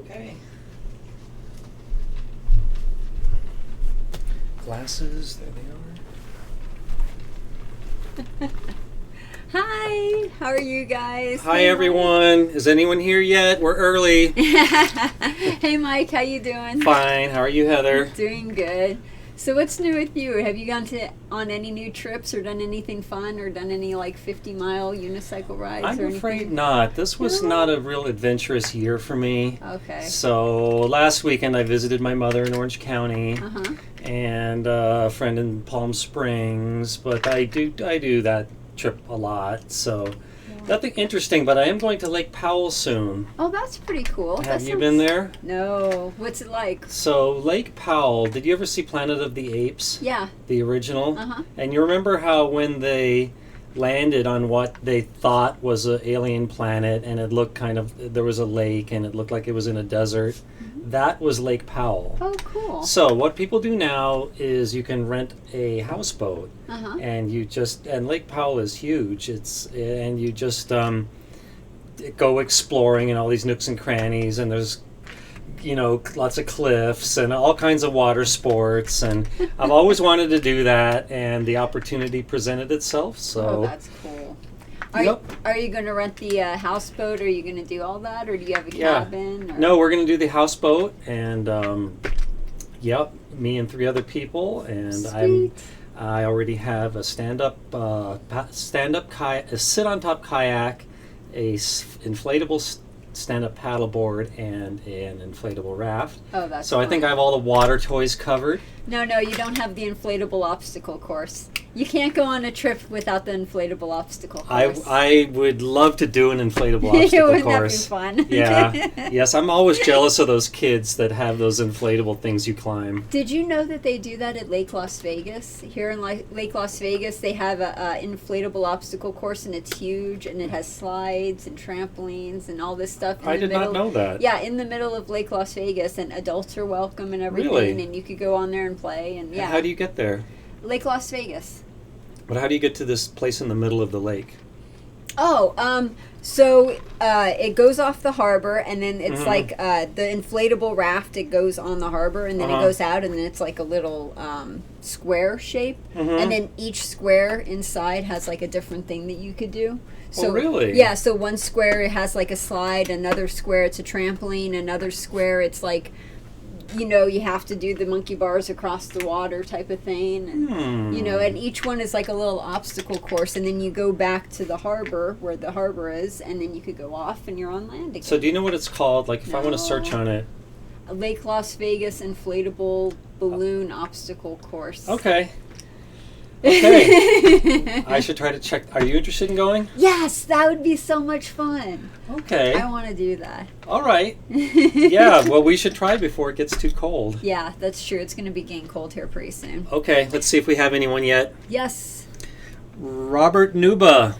Okay. Glasses, there they are. Hi, how are you guys? Hi everyone. Is anyone here yet? We're early. Hey Mike, how you doing? Fine. How are you, Heather? Doing good. So what's new with you? Have you gone on any new trips or done anything fun or done any like 50-mile unicycle rides I'm or afraid anything? not. This was not a real adventurous year for me. Okay. So last weekend I visited my mother in Orange County Uh-huh. and a friend in Palm Springs, but I do that trip a lot. So nothing interesting, but I am going to Lake Powell soon. Oh, that's pretty cool. Have you been there? No. What's it like? So Lake Powell, did you ever see Planet of the Apes? Yeah. The original? Uh-huh. And you remember how when they landed on what they thought was an alien planet and it looked there was a lake and it looked like it was in a desert? Mm-hmm. That was Lake Powell. Oh, cool. So what people do now is you can rent a houseboat. Uh-huh. And and Lake Powell is huge. And you just go exploring in all these nooks and crannies, and there's lots of cliffs and all kinds of water sports, and I've always wanted to do that, and the opportunity presented itself. So oh, that's cool. Are you going to rent the houseboat? Are you going to do all that, or do you have a cabin? Or? No, we're going to do the houseboat, and me and 3 other people, and Sweet. I already have a stand-up kayak, a sit-on-top kayak, a inflatable stand-up paddleboard, and an inflatable raft. Oh, that's so fun. I think I have all the water toys covered. No, you don't have the inflatable obstacle course. You can't go on a trip without the inflatable obstacle course. I would love to do an inflatable obstacle Wouldn't course. That be fun? Yeah. Yes, I'm always jealous of those kids that have those inflatable things you climb. Did you know that they do that at Lake Las Vegas? Here in Lake Las Vegas, they have a inflatable obstacle course, and it's huge, and it has slides and trampolines and all this stuff. I did not know that. Yeah, in the middle of Lake Las Vegas, and adults are welcome and everything, Really? and you could go on there and play. And yeah. How do you get there? Lake Las Vegas. But how do you get to this place in the middle of the lake? Oh, so it goes off the harbor, and then it's like the inflatable raft. It goes on the harbor, and then it goes out, and then it's like a little square shape, and then each square inside has like a different thing that you could do. So, oh, really? Yeah, so one square it has like a slide, another square it's a trampoline, another square it's like, you have to do the monkey bars across the water type of thing. And, and each one is like a little obstacle course. And then you go back to the harbor where the harbor is, and then you could go off and you're on land again. So do you know what it's called? Like if I want to search on it. A Lake Las Vegas inflatable balloon obstacle course. Okay. Okay. I should try to check. Are you interested in going? Yes, that would be so much fun. Okay. I want to do that. All right. Yeah, well, we should try before it gets too cold. Yeah, that's true. It's going to be getting cold here pretty soon. Okay, let's see if we have anyone yet. Yes. Robert Nuba.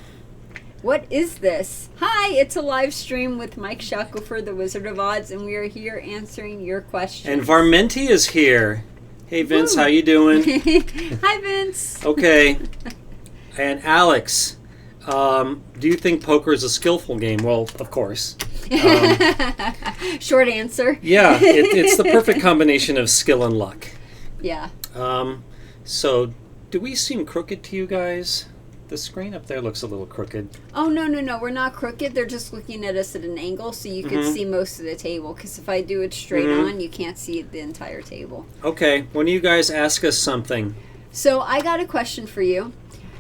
What is this? Hi, it's a live stream with Mike Shackelford, the Wizard of Odds, and we are here answering your questions. And Varmenti is here. Hey, Vince, how you doing? Hi, Vince. Okay. And Alex, do you think poker is a skillful game? Well, of course. Short answer. Yeah, it's the perfect combination of skill and luck. Yeah. So, do we seem crooked to you guys? The screen up there looks a little crooked. Oh, no. We're not crooked. They're just looking at us at an angle so you can see most of the table. Because if I do it straight on, you can't see the entire table. Okay. When you guys ask us something. So I got a question for you.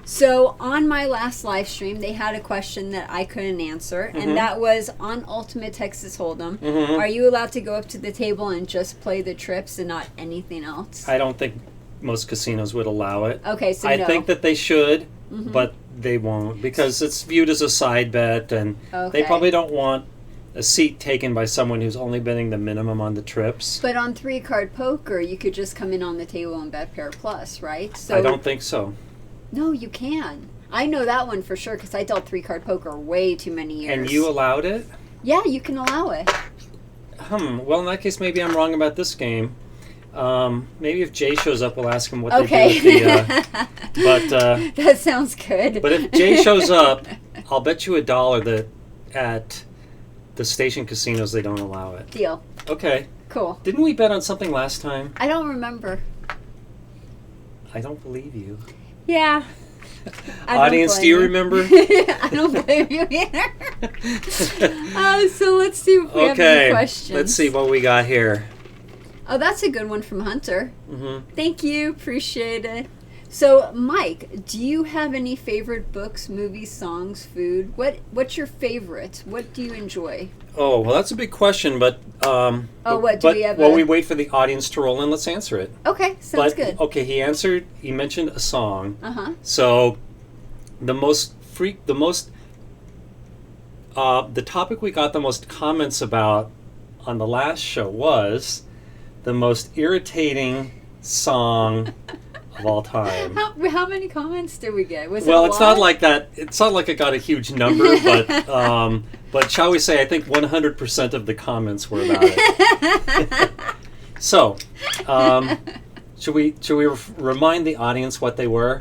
So on my last live stream, they had a question that I couldn't answer. And that was on Ultimate Texas Hold'em. Are you allowed to go up to the table and just play the trips and not anything else? I don't think most casinos would allow it. Okay, so I no. think that they should. But they won't because it's viewed as a side bet, and they probably don't want a seat taken by someone who's only betting the minimum on the trips. But on 3-card poker, you could just come in on the table and bet pair plus, right? So I don't think so. No, you can. I know that one for sure because I dealt 3-card poker way too many years. And you allowed it? Yeah, you can allow it. Well, in that case, maybe I'm wrong about this game. Maybe if Jay shows up, we'll ask him what they do with the... that sounds good. But if Jay shows up, I'll bet you $1 that at the station casinos they don't allow it. Deal. Okay. Cool. Didn't we bet on something last time? I don't remember. I don't believe you. Yeah. Audience, do you remember? I don't blame you either. So let's see if we have any questions. Let's see what we got here. Oh, that's a good one from Hunter. Mm-hmm. Thank you. Appreciate it. So, Mike, do you have any favorite books, movies, songs, food? What's your favorite? What do you enjoy? Oh, well, that's a big question, but... what, do we have while we wait for the audience to roll in, let's answer it. Okay, sounds good. Okay, he mentioned a song. Uh-huh. So, the topic we got the most comments about on the last show was the most irritating song of all time. How many comments did we get? Was well, it it's not like that. It's not like it got a huge number, but shall we say, I think 100% of the comments were about it. So, should we remind the audience what they were?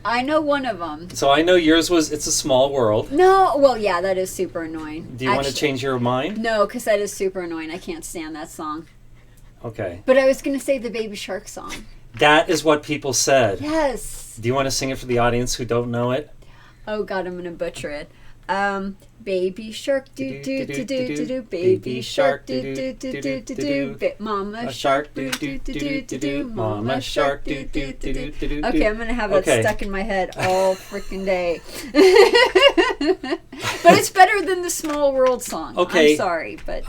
I know one of them. So I know yours was "It's a Small World." No, well, yeah, that is super annoying. Do you want to change your mind? No, because that is super annoying. I can't stand that song. Okay. But I was going to say the Baby Shark song. That is what people said. Yes. Do you want to sing it for the audience who don't know it? Oh God, I'm gonna butcher it. Baby shark do do do do do do, baby shark do do do do do do, mama shark do do do do do, mama shark do do do do do. Okay, I'm gonna have that stuck in my head all freaking day. But it's better than the Small World song. Okay. I'm sorry, but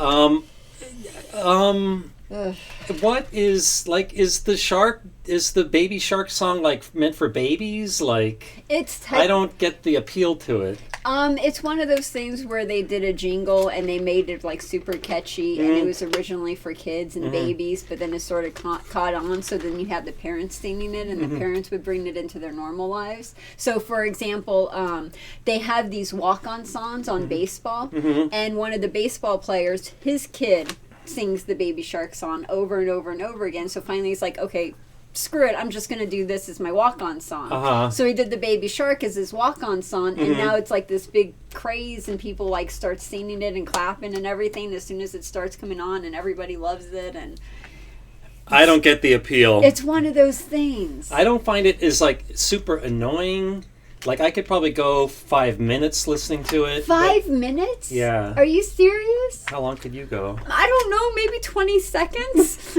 what is the Baby Shark song like meant for babies? Like, I don't get the appeal to it. It's one of those things where they did a jingle and they made it like super catchy, and it was originally for kids and babies, but then it sort of caught on. So then you had the parents singing it, and the parents would bring it into their normal lives. So, for example, they have these walk-on songs on baseball, and one of the baseball players, his kid, sings the Baby Shark song over and over and over again. So finally he's like, okay, screw it, I'm just going to do this as my walk-on song. So he did the Baby Shark as his walk-on song, and now it's like this big craze, and people like start singing it and clapping and everything as soon as it starts coming on, and everybody loves it. And I don't get the appeal. It's one of those things. I don't find it as like super annoying. Like, I could probably go 5 minutes listening to it. 5 minutes? Yeah. Are you serious? How long could you go? I don't know, maybe 20 seconds?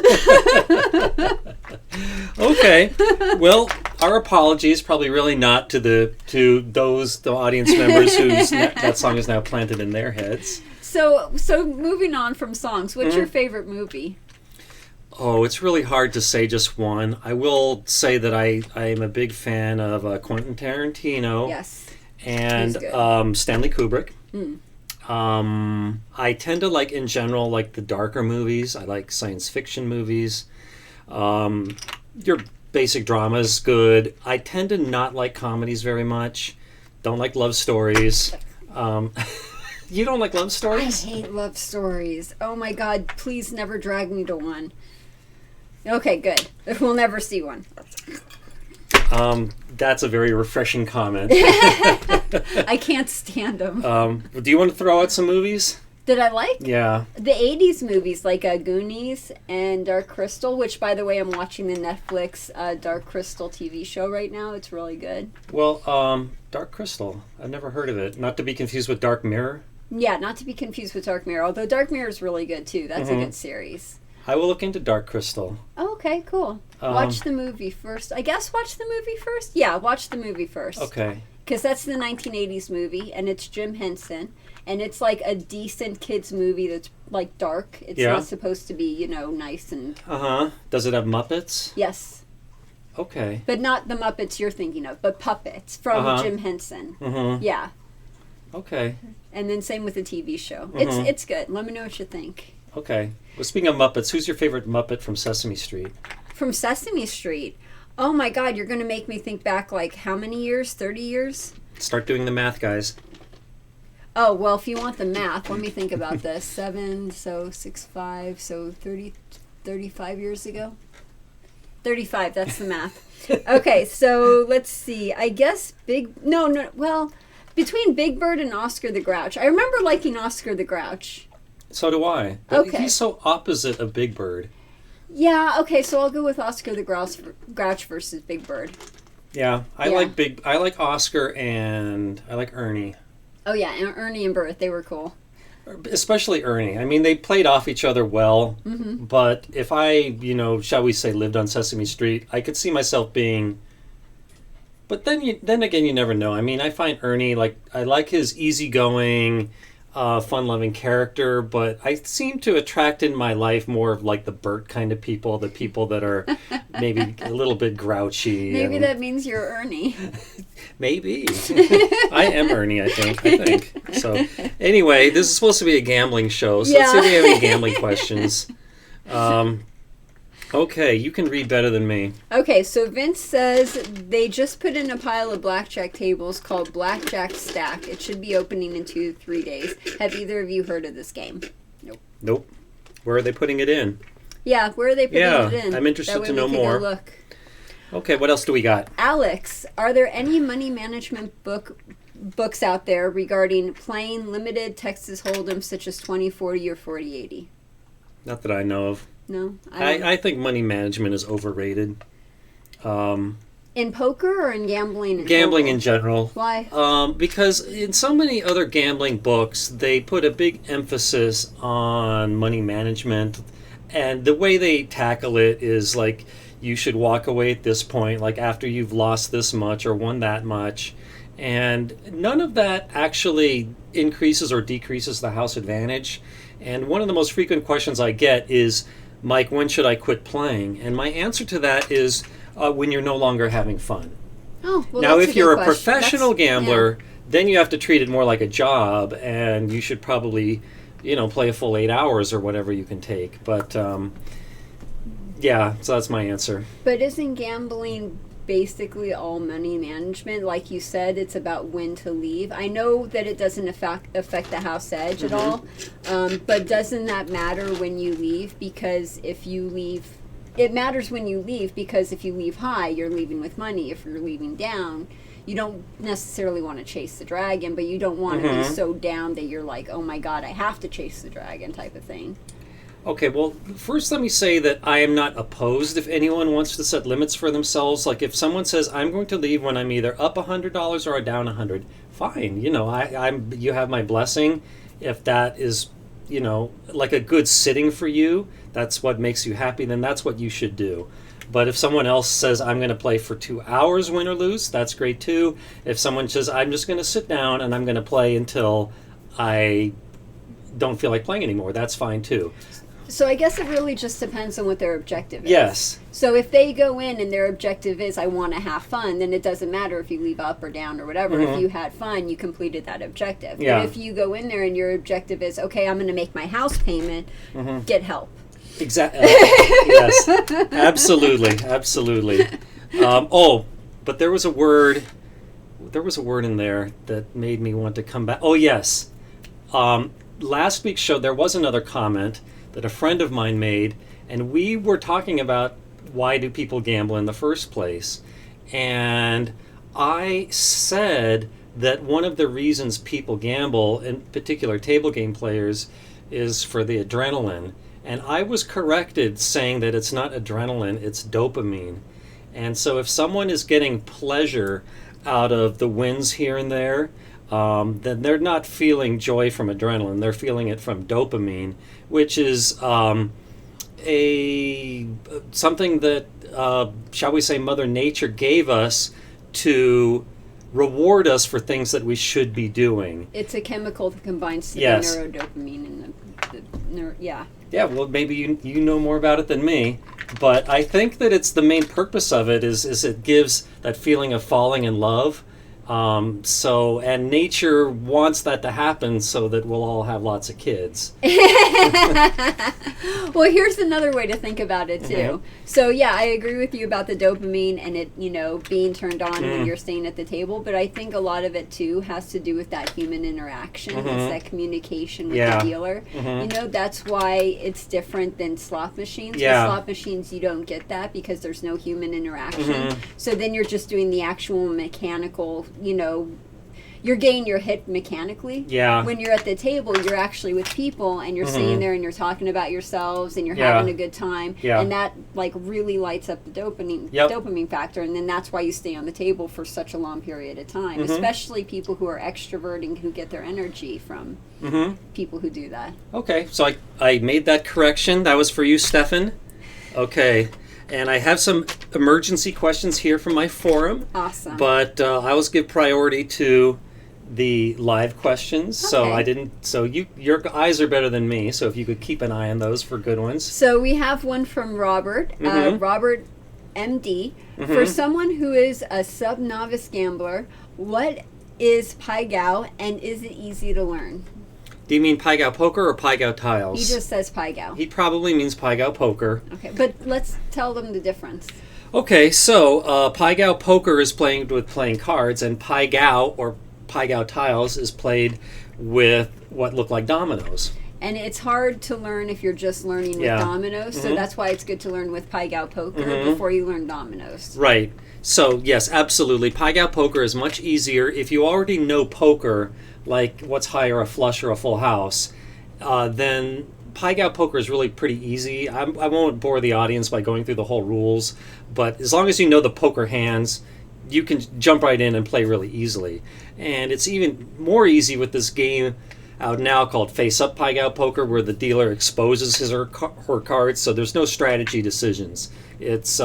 Okay. Well, our apologies, probably really not to the audience members whose that song is now planted in their heads. So moving on from songs, what's your favorite movie? Oh, it's really hard to say just one. I will say that I am a big fan of Quentin Tarantino. Yes. And Stanley Kubrick. I tend to like, in general, like the darker movies. I like science fiction movies. Your basic drama is good. I tend to not like comedies very much. Don't like love stories. You don't like love stories? I hate love stories. Oh my God, please never drag me to one. Okay, good. We'll never see one. That's a very refreshing comment. I can't stand them. Do you want to throw out some movies? Did I like? Yeah. The 80s movies, like Goonies and Dark Crystal, which, by the way, I'm watching the Netflix Dark Crystal TV show right now. It's really good. Well, Dark Crystal. I've never heard of it. Not to be confused with Dark Mirror. Yeah, not to be confused with Dark Mirror, although Dark Mirror is really good, too. That's a good series. I will look into Dark Crystal. Oh, okay, cool. Watch the movie first. I guess watch the movie first? Yeah, watch the movie first. Okay. Because that's the 1980s movie, and it's Jim Henson, and it's like a decent kids movie that's like dark. It's not supposed to be, nice and... Does it have Muppets? Yes. Okay. But not the Muppets you're thinking of, but puppets from Jim Henson. Yeah. Okay. And then same with the TV show. It's good. Let me know what you think. Okay. Well, speaking of Muppets, who's your favorite Muppet from Sesame Street? From Sesame Street? Oh my God, you're going to make me think back like how many years? 30 years? Start doing the math, guys. Oh, well, if you want the math, let me think about this. 7, so 6, 5, so 35 years ago? 35, that's the math. Okay, so let's see. I guess between Big Bird and Oscar the Grouch. I remember liking Oscar the Grouch. So do I. But Okay. he's so opposite of Big Bird. Yeah, okay, so I'll go with Oscar the Grouch versus Big Bird. Yeah, I like Oscar and I like Ernie. Oh yeah, and Ernie and Bert, they were cool. Especially Ernie. I mean, they played off each other well, Mm-hmm. but if I, shall we say, lived on Sesame Street, I could see myself being. But then again, you never know. I mean, I find Ernie, I like his easygoing, fun-loving character, but I seem to attract in my life more of like the Bert kind of people, the people that are maybe a little bit grouchy. Maybe that means you're Ernie. Maybe. I am Ernie, I think. So, anyway, this is supposed to be a gambling show, so let's see if we have any gambling questions. Okay, you can read better than me. Okay, so Vince says they just put in a pile of blackjack tables called Blackjack Stack. It should be opening in 2-3 days. Have either of you heard of this game? Nope. Where are they putting it in? Yeah, where are they putting it in? I'm interested that way to know we can more. Go look. Okay, what else do we got? Alex, are there any money management books out there regarding playing limited Texas Hold'em such as 2040 or 4080? Not that I know of. No? I think money management is overrated. In poker or in gambling? Gambling in general. Why? Because in so many other gambling books, they put a big emphasis on money management. And the way they tackle it is like, you should walk away at this point, like after you've lost this much or won that much. And none of that actually increases or decreases the house advantage. And one of the most frequent questions I get is, Mike, when should I quit playing? And my answer to that is when you're no longer having fun. Oh, well, Now, that's if you're a good question. professional gambler, then you have to treat it more like a job, and you should probably, play a full 8 hours or whatever you can take. But, yeah, so that's my answer. But isn't gambling basically all money management? Like you said, it's about when to leave. I know that it doesn't affect the house edge at all, but doesn't that matter when you leave? Because if you leave, it matters when you leave, because if you leave high, you're leaving with money. If you're leaving down, you don't necessarily want to chase the dragon, but you don't want to be so down that you're like, oh my God, I have to chase the dragon type of thing. Okay, well, first let me say that I am not opposed if anyone wants to set limits for themselves. Like if someone says, I'm going to leave when I'm either up $100 or down $100, fine. You have my blessing. If that is, like a good sitting for you, that's what makes you happy, then that's what you should do. But if someone else says, I'm going to play for 2 hours, win or lose, that's great too. If someone says, I'm just going to sit down and I'm going to play until I don't feel like playing anymore, that's fine too. So I guess it really just depends on what their objective is. Yes. So if they go in and their objective is, I want to have fun, then it doesn't matter if you leave up or down or whatever. If you had fun, you completed that objective. Yeah. But if you go in there and your objective is, okay, I'm going to make my house payment, get help. Exactly. Yes. Absolutely. But there was a word in there that made me want to come back. Oh, yes. Last week's show, there was another comment that a friend of mine made, and we were talking about why do people gamble in the first place. And I said that one of the reasons people gamble, in particular table game players, is for the adrenaline. And I was corrected saying that it's not adrenaline, it's dopamine. And so if someone is getting pleasure out of the wins here and there, then they're not feeling joy from adrenaline. They're feeling it from dopamine, which is something that, shall we say, Mother Nature gave us to reward us for things that we should be doing. It's a chemical that combines the Yes. neurodopamine and yeah. Yeah, well, maybe you know more about it than me, but I think that it's the main purpose of it is it gives that feeling of falling in love. And nature wants that to happen so that we'll all have lots of kids. Well, here's another way to think about it too. So yeah, I agree with you about the dopamine and it, being turned on when you're staying at the table. But I think a lot of it too has to do with that human interaction. It's that communication with the dealer. That's why it's different than slot machines. Yeah. With slot machines, you don't get that because there's no human interaction. So then you're just doing the actual mechanical, you're getting your hit mechanically. Yeah. When you're at the table, you're actually with people, and you're sitting there and you're talking about yourselves, and you're having a good time. Yeah. And that like really lights up the dopamine factor, and then that's why you stay on the table for such a long period of time. Especially people who are extroverting, who get their energy from people who do that. Okay, so I made that correction. That was for you, Stefan. Okay. And I have some emergency questions here from my forum. Awesome. But I always give priority to the live questions. Okay. So your eyes are better than me. So if you could keep an eye on those for good ones. So we have one from Robert. Robert MD. For someone who is a sub-novice gambler, what is Pai Gow, and is it easy to learn? Do you mean Pai Gow Poker or Pai Gow Tiles? He just says Pai Gow. He probably means Pai Gow Poker. Okay, but let's tell them the difference. Okay, so Pai Gow Poker is playing with playing cards, and Pai Gow or Pai Gow Tiles is played with what look like dominoes. And it's hard to learn if you're just learning with dominoes, so that's why it's good to learn with Pai Gow Poker before you learn dominoes. Right. So, yes, absolutely. Pai Gow Poker is much easier. If you already know poker, like what's higher, a flush or a full house, then Pai Gow Poker is really pretty easy. I won't bore the audience by going through the whole rules, but as long as you know the poker hands, you can jump right in and play really easily. And it's even more easy with this game out now called Face Up Pai Gow Poker, where the dealer exposes his or her cards, so there's no strategy decisions. It's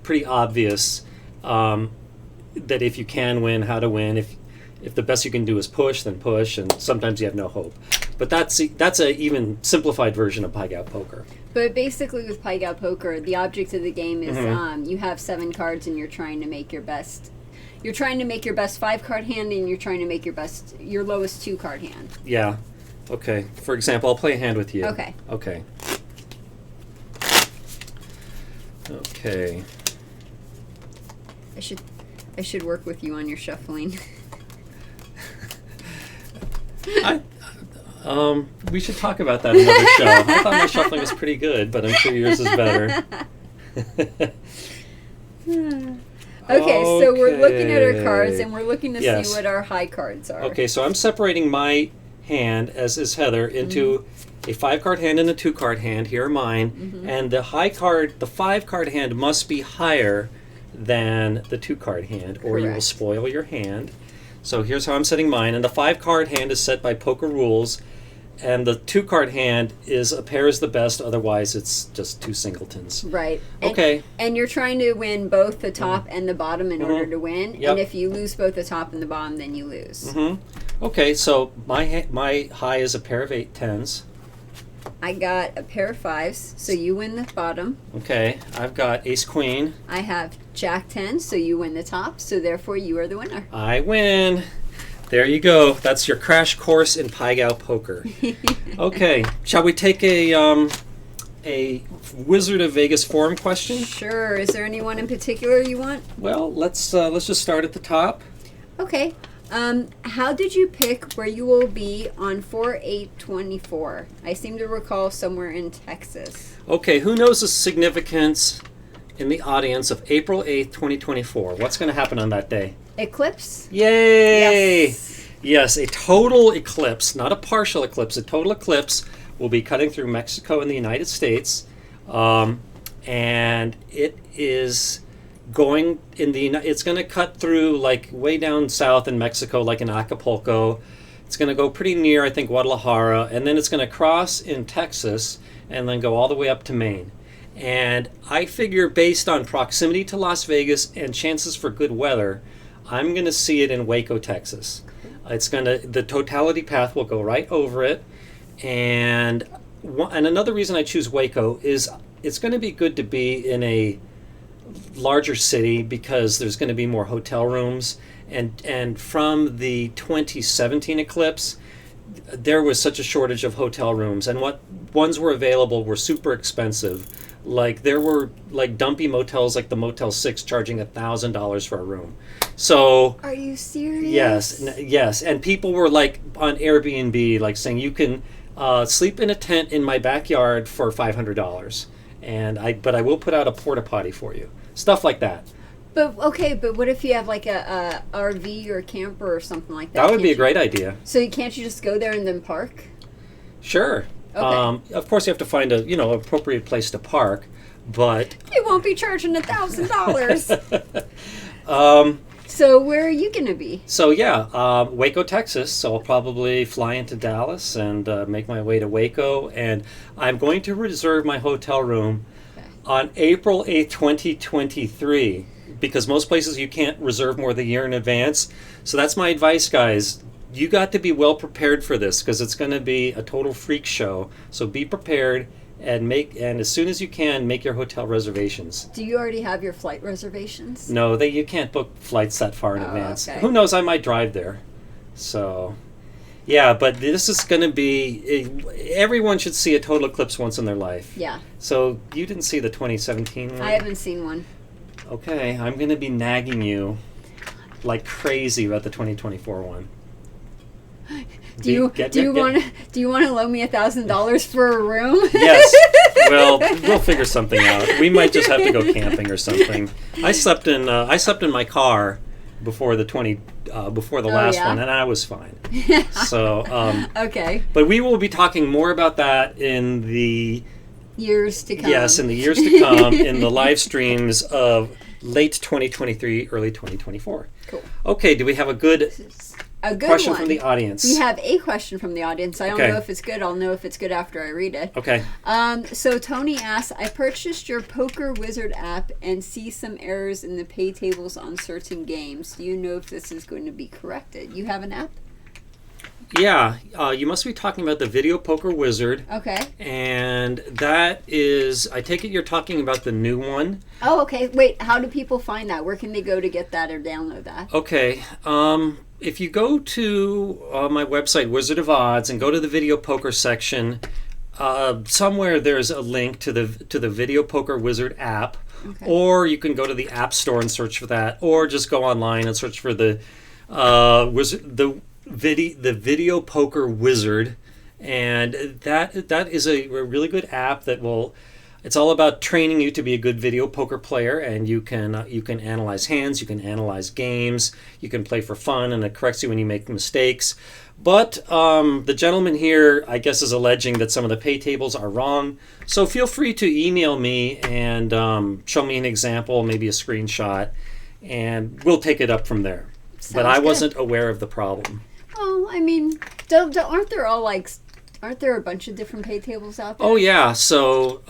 pretty obvious that if you can win, how to win. If the best you can do is push, then push, and sometimes you have no hope. But that's a even simplified version of Pai Gow Poker. But basically with Pai Gow Poker, the object of the game is you have 7 cards and you're trying to make your best. You're trying to make your best 5-card hand, and you're trying to make your lowest 2-card hand. Yeah. Okay. For example, I'll play a hand with you. Okay. Okay. Okay. I should work with you on your shuffling. We should talk about that another show. I thought my shuffling was pretty good, but I'm sure yours is better. Okay, so we're looking at our cards, and we're looking to see what our high cards are. Okay, so I'm separating my hand, as is Heather, into a 5-card hand and a 2-card hand. Here are mine. And the 5-card hand must be higher than the 2-card hand, or you will spoil your hand. So here's how I'm setting mine. And the 5-card hand is set by poker rules, and the 2-card hand is a pair is the best, otherwise it's just 2 singletons. Right. Okay. And you're trying to win both the top and the bottom in order to win. And if you lose both the top and the bottom, then you lose. Okay, so my high is a pair of 8-10s. I got a pair of 5s, so you win the bottom. Okay, I've got ace-queen. I have jack-10, so you win the top, so therefore you are the winner. I win. There you go. That's your crash course in Pai Gow Poker. Okay, shall we take a Wizard of Vegas forum question? Sure. Is there anyone in particular you want? Well, let's just start at the top. Okay. How did you pick where you will be on 4/8/24? I seem to recall somewhere in Texas. Okay, who knows the significance in the audience of April 8th, 2024? What's going to happen on that day? Eclipse? Yay! Yes. Yes, a total eclipse, not a partial eclipse, a total eclipse will be cutting through Mexico and the United States. And it is it's going to cut through like way down south in Mexico, like in Acapulco. It's going to go pretty near, I think, Guadalajara, and then it's going to cross in Texas and then go all the way up to Maine. And I figure based on proximity to Las Vegas and chances for good weather, I'm going to see it in Waco, Texas. The totality path will go right over it. And another reason I choose Waco is it's going to be good to be in a larger city because there's going to be more hotel rooms, and from the 2017 eclipse there was such a shortage of hotel rooms, and what ones were available were super expensive. Like there were like dumpy motels like the Motel 6 charging $1,000 for a room. So are you serious? Yes, and people were like on Airbnb like saying you can sleep in a tent in my backyard for $500, but I will put out a porta potty for you. Stuff like that. But what if you have like a RV or a camper or something like that? That would be a great idea. So can't you just go there and then park? Sure. Okay. Of course, you have to find a appropriate place to park, but You won't be charging $1,000. So where are you gonna be? So yeah, Waco, Texas. So I'll probably fly into Dallas and make my way to Waco, and I'm going to reserve my hotel room on April 8th, 2023, because most places you can't reserve more than a year in advance. So that's my advice, guys. You got to be well prepared for this because it's going to be a total freak show. So be prepared and as soon as you can, make your hotel reservations. Do you already have your flight reservations? No, you can't book flights that far in advance. Okay. Who knows? I might drive there. So, yeah, but this is going to be. Everyone should see a total eclipse once in their life. Yeah. So you didn't see the 2017 one? I haven't seen one. Okay, I'm going to be nagging like crazy about the 2024 one. Do you want to loan me $1,000 for a room? Yes. Well, we'll figure something out. We might just have to go camping or something. I slept in my car before the last one, and I was fine. So okay. But we will be talking more about that in the years to come. Yes, in the years to come, in the live streams of late 2023, early 2024. Cool. Okay. Do we have a good question one from the audience? We have a question from the audience. I don't know if it's good. I'll know if it's good after I read it. Okay. So Tony asks, I purchased your Poker Wizard app and see some errors in the pay tables on certain games. Do you know if this is going to be corrected? You have an app? Yeah. You must be talking about the Video Poker Wizard. Okay. And that is, I take it you're talking about the new one. Oh, okay. Wait, how do people find that? Where can they go to get that or download that? Okay. If you go to my website, Wizard of Odds, and go to the Video Poker section, somewhere there's a link to the Video Poker Wizard app, or you can go to the App Store and search for that, or just go online and search for the Video Poker Wizard, and that is a really good app that will. It's all about training you to be a good video poker player, and you can analyze hands, you can analyze games, you can play for fun, and it corrects you when you make mistakes. But the gentleman here, I guess, is alleging that some of the pay tables are wrong. So feel free to email me and show me an example, maybe a screenshot, and we'll take it up from there. But I wasn't aware of the problem. Oh, I mean, aren't there a bunch of different pay tables out there? Oh, yeah. So,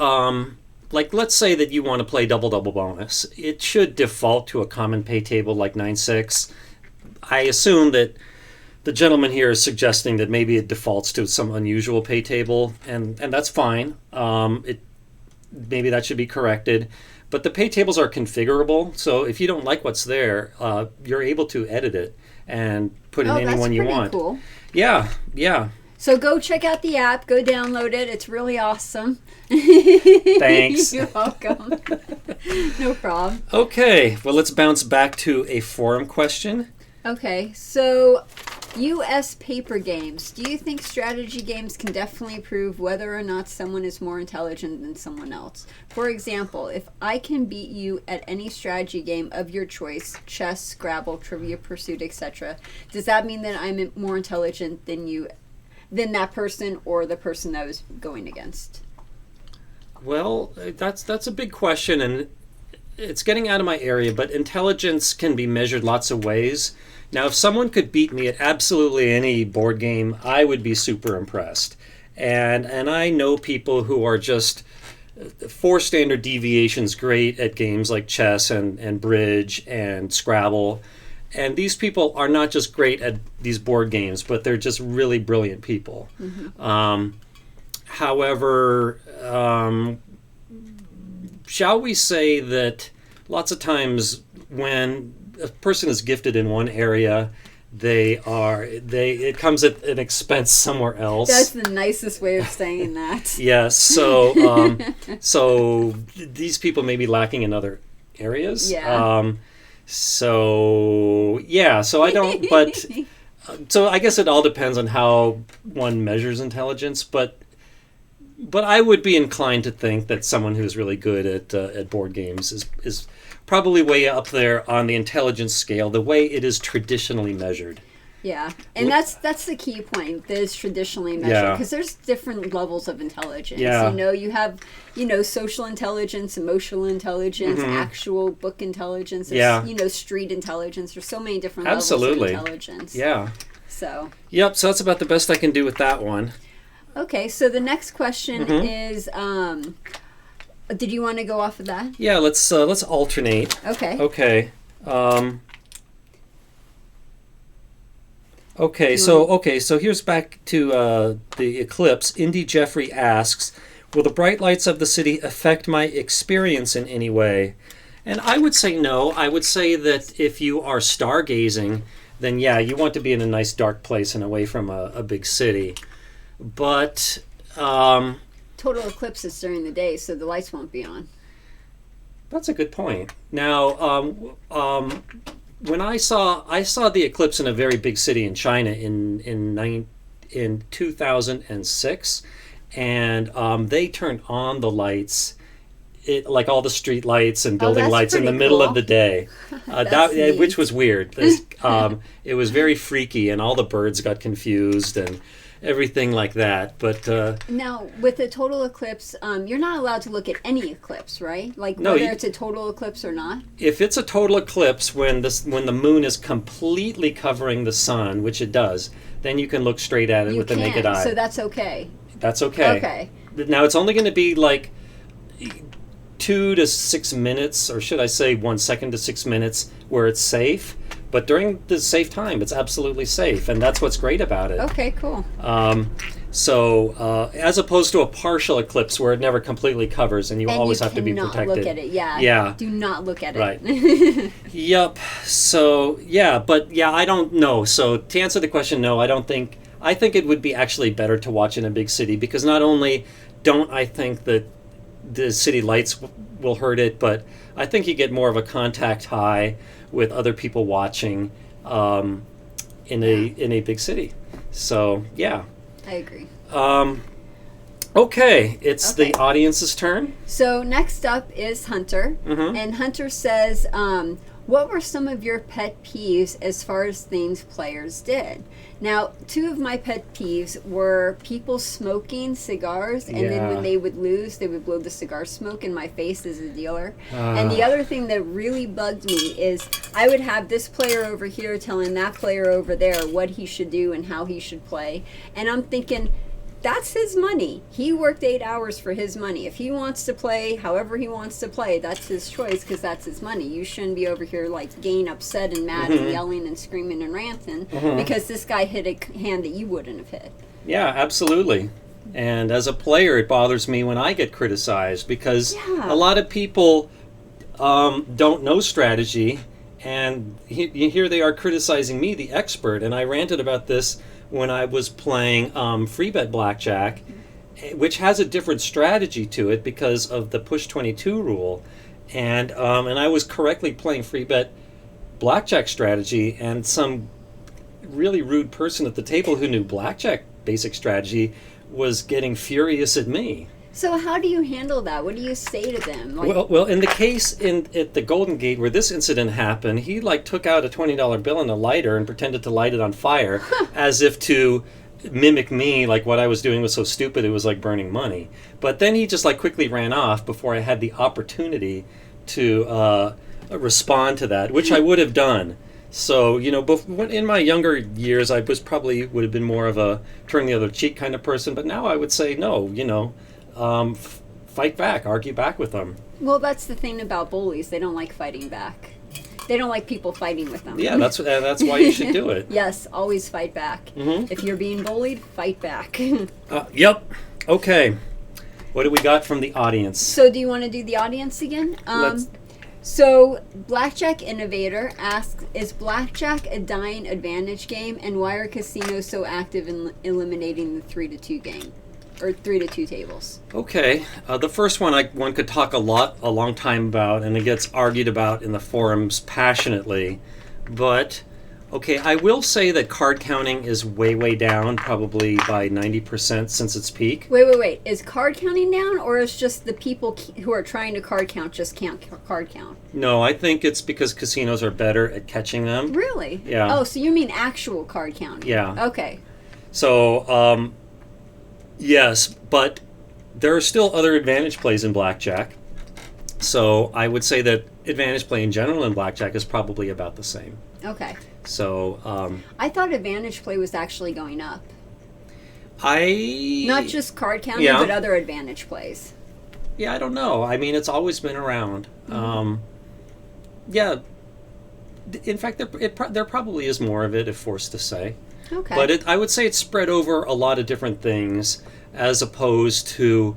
let's say that you want to play double-double bonus. It should default to a common pay table like 9-6. I assume that the gentleman here is suggesting that maybe it defaults to some unusual pay table, and that's fine. Maybe that should be corrected. But the pay tables are configurable, so if you don't like what's there, you're able to edit it and put in any one you want. Cool. Yeah. So go check out the app. Go download it. It's really awesome. Thanks. You're welcome. No problem. Okay. Well, let's bounce back to a forum question. Okay. So, U.S. paper games. Do you think strategy games can definitely prove whether or not someone is more intelligent than someone else? For example, if I can beat you at any strategy game of your choice, chess, Scrabble, Trivia Pursuit, etc., does that mean that I'm more intelligent than that person or the person I was going against? Well, that's a big question, and it's getting out of my area, but intelligence can be measured lots of ways. Now, if someone could beat me at absolutely any board game, I would be super impressed. And I know people who are just 4 standard deviations great at games like chess and bridge and Scrabble. And these people are not just great at these board games, but they're just really brilliant people. Mm-hmm. However, shall we say that lots of times when a person is gifted in one area, it comes at an expense somewhere else. That's the nicest way of saying that. Yes. So so these people may be lacking in other areas. Yeah. So I don't, but so I guess it all depends on how one measures intelligence, but I would be inclined to think that someone who's really good at board games is probably way up there on the intelligence scale, the way it is traditionally measured. Yeah, and that's the key point. That is traditionally measured because there's different levels of intelligence. Yeah. You know, you have social intelligence, emotional intelligence, actual book intelligence. There's, street intelligence. There's so many different levels of intelligence. Yeah. So. Yep. So that's about the best I can do with that one. Okay. So the next question is, did you want to go off of that? Yeah. Let's alternate. Okay. Okay. So here's back to the eclipse. Indy Jeffrey asks, will the bright lights of the city affect my experience in any way? And I would say no. I would say that if you are stargazing, then yeah, you want to be in a nice dark place and away from a big city. But total eclipse is during the day, so the lights won't be on. That's a good point. Now, when I saw the eclipse in a very big city in China in 2006, and they turned on the lights, like all the street lights and building lights in the middle of the day, which was weird. It was very freaky, and all the birds got confused and everything like that. But now with a total eclipse, you're not allowed to look at any eclipse, right? Like whether it's a total eclipse or not. If it's a total eclipse, when the moon is completely covering the sun, which it does, then you can look straight at it with the naked eye. So that's okay. That's okay. Okay. Now it's only going to be like 2 to 6 minutes, or should I say 1 second to 6 minutes, where it's safe. But during the safe time, it's absolutely safe, and that's what's great about it. Okay, cool. So as opposed to a partial eclipse where it never completely covers, and you always have to be protected. Look at it. Yeah. Do not look at it. Right. Yep. So I don't know. So to answer the question, no, I don't think. I think it would be actually better to watch in a big city, because not only don't I think that the city lights will hurt it, but I think you get more of a contact high with other people watching in a big city. So yeah, I agree. Okay, it's the audience's turn. So next up is Hunter, and Hunter says, what were some of your pet peeves as far as things players did? Now, 2 of my pet peeves were people smoking cigars, and then when they would lose, they would blow the cigar smoke in my face as a dealer. And the other thing that really bugged me is I would have this player over here telling that player over there what he should do and how he should play. And I'm thinking, that's his money. He worked 8 hours for his money. If he wants to play however he wants to play, that's his choice, because that's his money. You shouldn't be over here like getting upset and mad and yelling and screaming and ranting because this guy hit a hand that you wouldn't have hit. Yeah, absolutely. And as a player, it bothers me when I get criticized, because a lot of people don't know strategy, and here they are criticizing me, the expert. And I ranted about this when I was playing free bet blackjack, which has a different strategy to it because of the push 22 rule, and I was correctly playing free bet blackjack strategy, and some really rude person at the table who knew blackjack basic strategy was getting furious at me. So how do you handle that? What do you say to them? Well, in the case at the Golden Gate where this incident happened, he took out a $20 bill and a lighter and pretended to light it on fire as if to mimic me, like what I was doing was so stupid it was like burning money. But then he just quickly ran off before I had the opportunity to respond to that, which I would have done. So, in my younger years, I would have been more of a turn the other cheek kind of person, but now I would say no, fight back, argue back with them. Well, that's the thing about bullies. They don't like fighting back. They don't like people fighting with them. Yeah, that's why you should do it. Yes, always fight back. If you're being bullied, fight back. Yep. Okay. What do we got from the audience? So do you want to do the audience again? So Blackjack Innovator asks, is blackjack a dying advantage game, and why are casinos so active in eliminating the 3-2 game? Or 3-2 tables. Okay, the first one one could talk a long time about, and it gets argued about in the forums passionately. But Okay, I will say that card counting is way, way down, probably by 90% since its peak. Wait. Is card counting down, or is just the people who are trying to card count just can't card count? No, I think it's because casinos are better at catching them. Really? Yeah. Oh, so you mean actual card counting? Yeah. Okay. So, yes, but there are still other advantage plays in blackjack. So I would say that advantage play in general in blackjack is probably about the same. Okay. So I thought advantage play was actually going up. I Not just card counting, Yeah. but other advantage plays. Yeah, I don't know. I mean, it's always been around. Yeah. In fact, there probably is more of it, if forced to say. Okay. But I would say it's spread over a lot of different things, as opposed to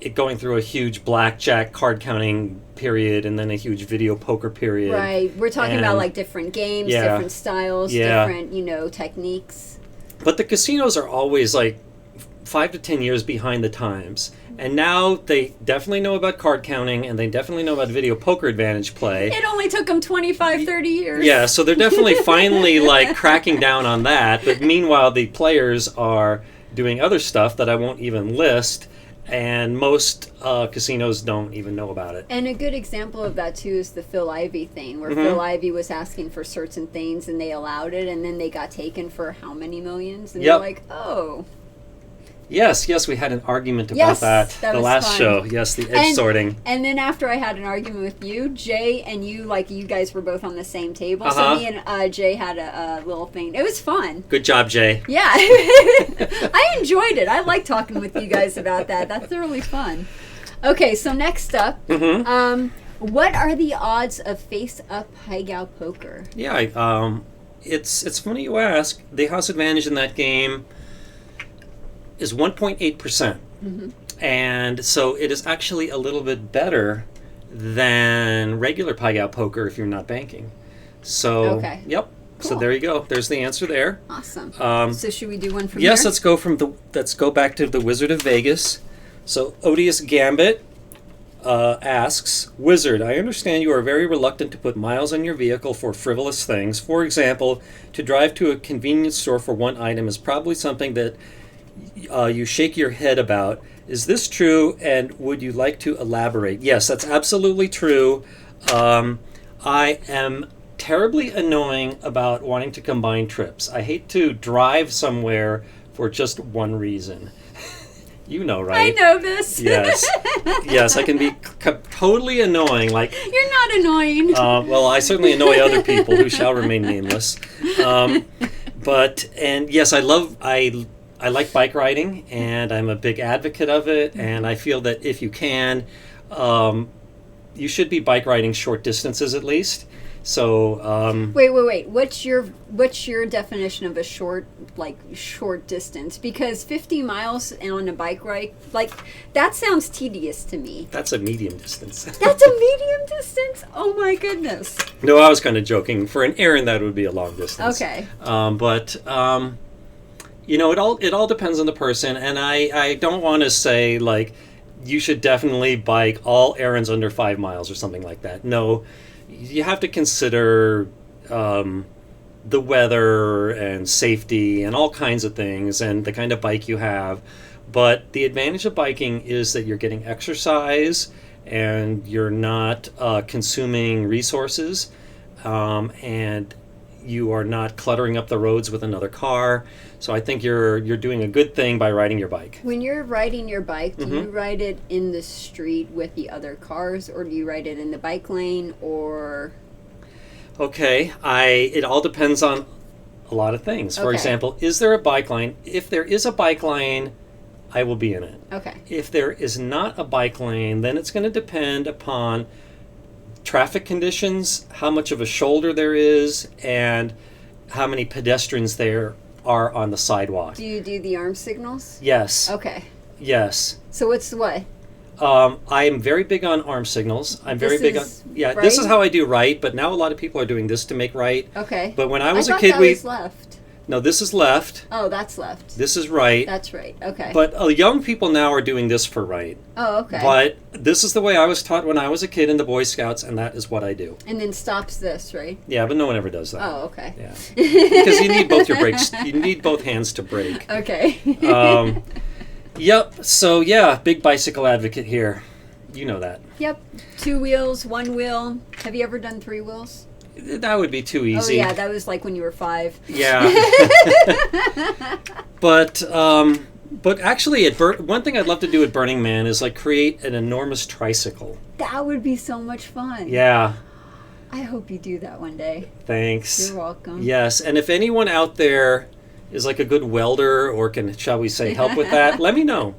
it going through a huge blackjack card counting period and then a huge video poker period. Right. We're talking about like different games, different styles, different, techniques. But the casinos are always like 5 to 10 years behind the times. And now they definitely know about card counting and they definitely know about video poker advantage play. It only took them 25, 30 years. Yeah, so they're definitely finally like cracking down on that. But meanwhile, the players are doing other stuff that I won't even list. And most casinos don't even know about it. And a good example of that, too, is the Phil Ivey thing, where Phil Ivey was asking for certain things and they allowed it, and then they got taken for how many millions? And you're like, oh. Yes, we had an argument about that the last fun. show. Yes, the edge sorting. And then after I had an argument with you, Jay and you, you guys were both on the same table. So me and Jay had a little thing. It was fun. Good job, Jay. Yeah. I enjoyed it. I like talking with you guys about that. That's really fun. Okay, so next up, what are the odds of face-up Pai Gow Poker? Yeah, it's funny you ask. The house advantage in that game is 1.8%. And so it is actually a little bit better than regular Pai Gow Poker if you're not banking. So, yep. Cool. So there you go. There's the answer there. Awesome. So should we do one from Yes, here? let's go back to the Wizard of Vegas. So Odious Gambit asks, Wizard, I understand you are very reluctant to put miles on your vehicle for frivolous things. For example, to drive to a convenience store for one item is probably something that you shake your head about. Is this true, and would you like to elaborate? Yes, that's absolutely true. I am terribly annoying about wanting to combine trips. I hate to drive somewhere for just one reason. You know, right? I know this. Yes, I can be totally annoying. You're not annoying. Well, I certainly annoy other people who shall remain nameless. And yes, I like bike riding, and I'm a big advocate of it, and I feel that if you can, you should be bike riding short distances at least. So wait. What's your definition of a short distance? Because 50 miles on a bike ride, that sounds tedious to me. That's a medium distance. That's a medium distance? Oh my goodness. No, I was kind of joking. For an errand, that would be a long distance. Okay. It all depends on the person, and I don't want to say you should definitely bike all errands under 5 miles or something like that. No, you have to consider the weather and safety and all kinds of things and the kind of bike you have. But the advantage of biking is that you're getting exercise and you're not consuming resources, and you are not cluttering up the roads with another car. So I think you're doing a good thing by riding your bike. When you're riding your bike, do you ride it in the street with the other cars, or do you ride it in the bike lane, or? Okay, it all depends on a lot of things. For example, is there a bike lane? If there is a bike lane, I will be in it. Okay. If there is not a bike lane, then it's going to depend upon traffic conditions, how much of a shoulder there is, and how many pedestrians there are on the sidewalk. Do you do the arm signals? Yes. Okay. Yes. So what's what? I am very big on arm signals. I'm very big on right? This is how I do right, but now a lot of people are doing this to make right. Okay. But when I was a kid, was left. No, this is left. Oh, that's left. This is right. That's right. Okay. But young people now are doing this for right. Oh, okay. But this is the way I was taught when I was a kid in the Boy Scouts, and that is what I do. And then stops this, right? Yeah, but no one ever does that. Oh, okay. Yeah, because you need both your brakes. You need both hands to brake. Okay. Yep. So yeah, big bicycle advocate here. You know that. Yep. 2 wheels, 1 wheel. Have you ever done 3 wheels? That would be too easy. Oh yeah, that was like when you were 5. Yeah. But actually, one thing I'd love to do at Burning Man is like create an enormous tricycle. That would be so much fun. Yeah. I hope you do that one day. Thanks. You're welcome. Yes, and if anyone out there is like a good welder or can, shall we say, help with that, let me know.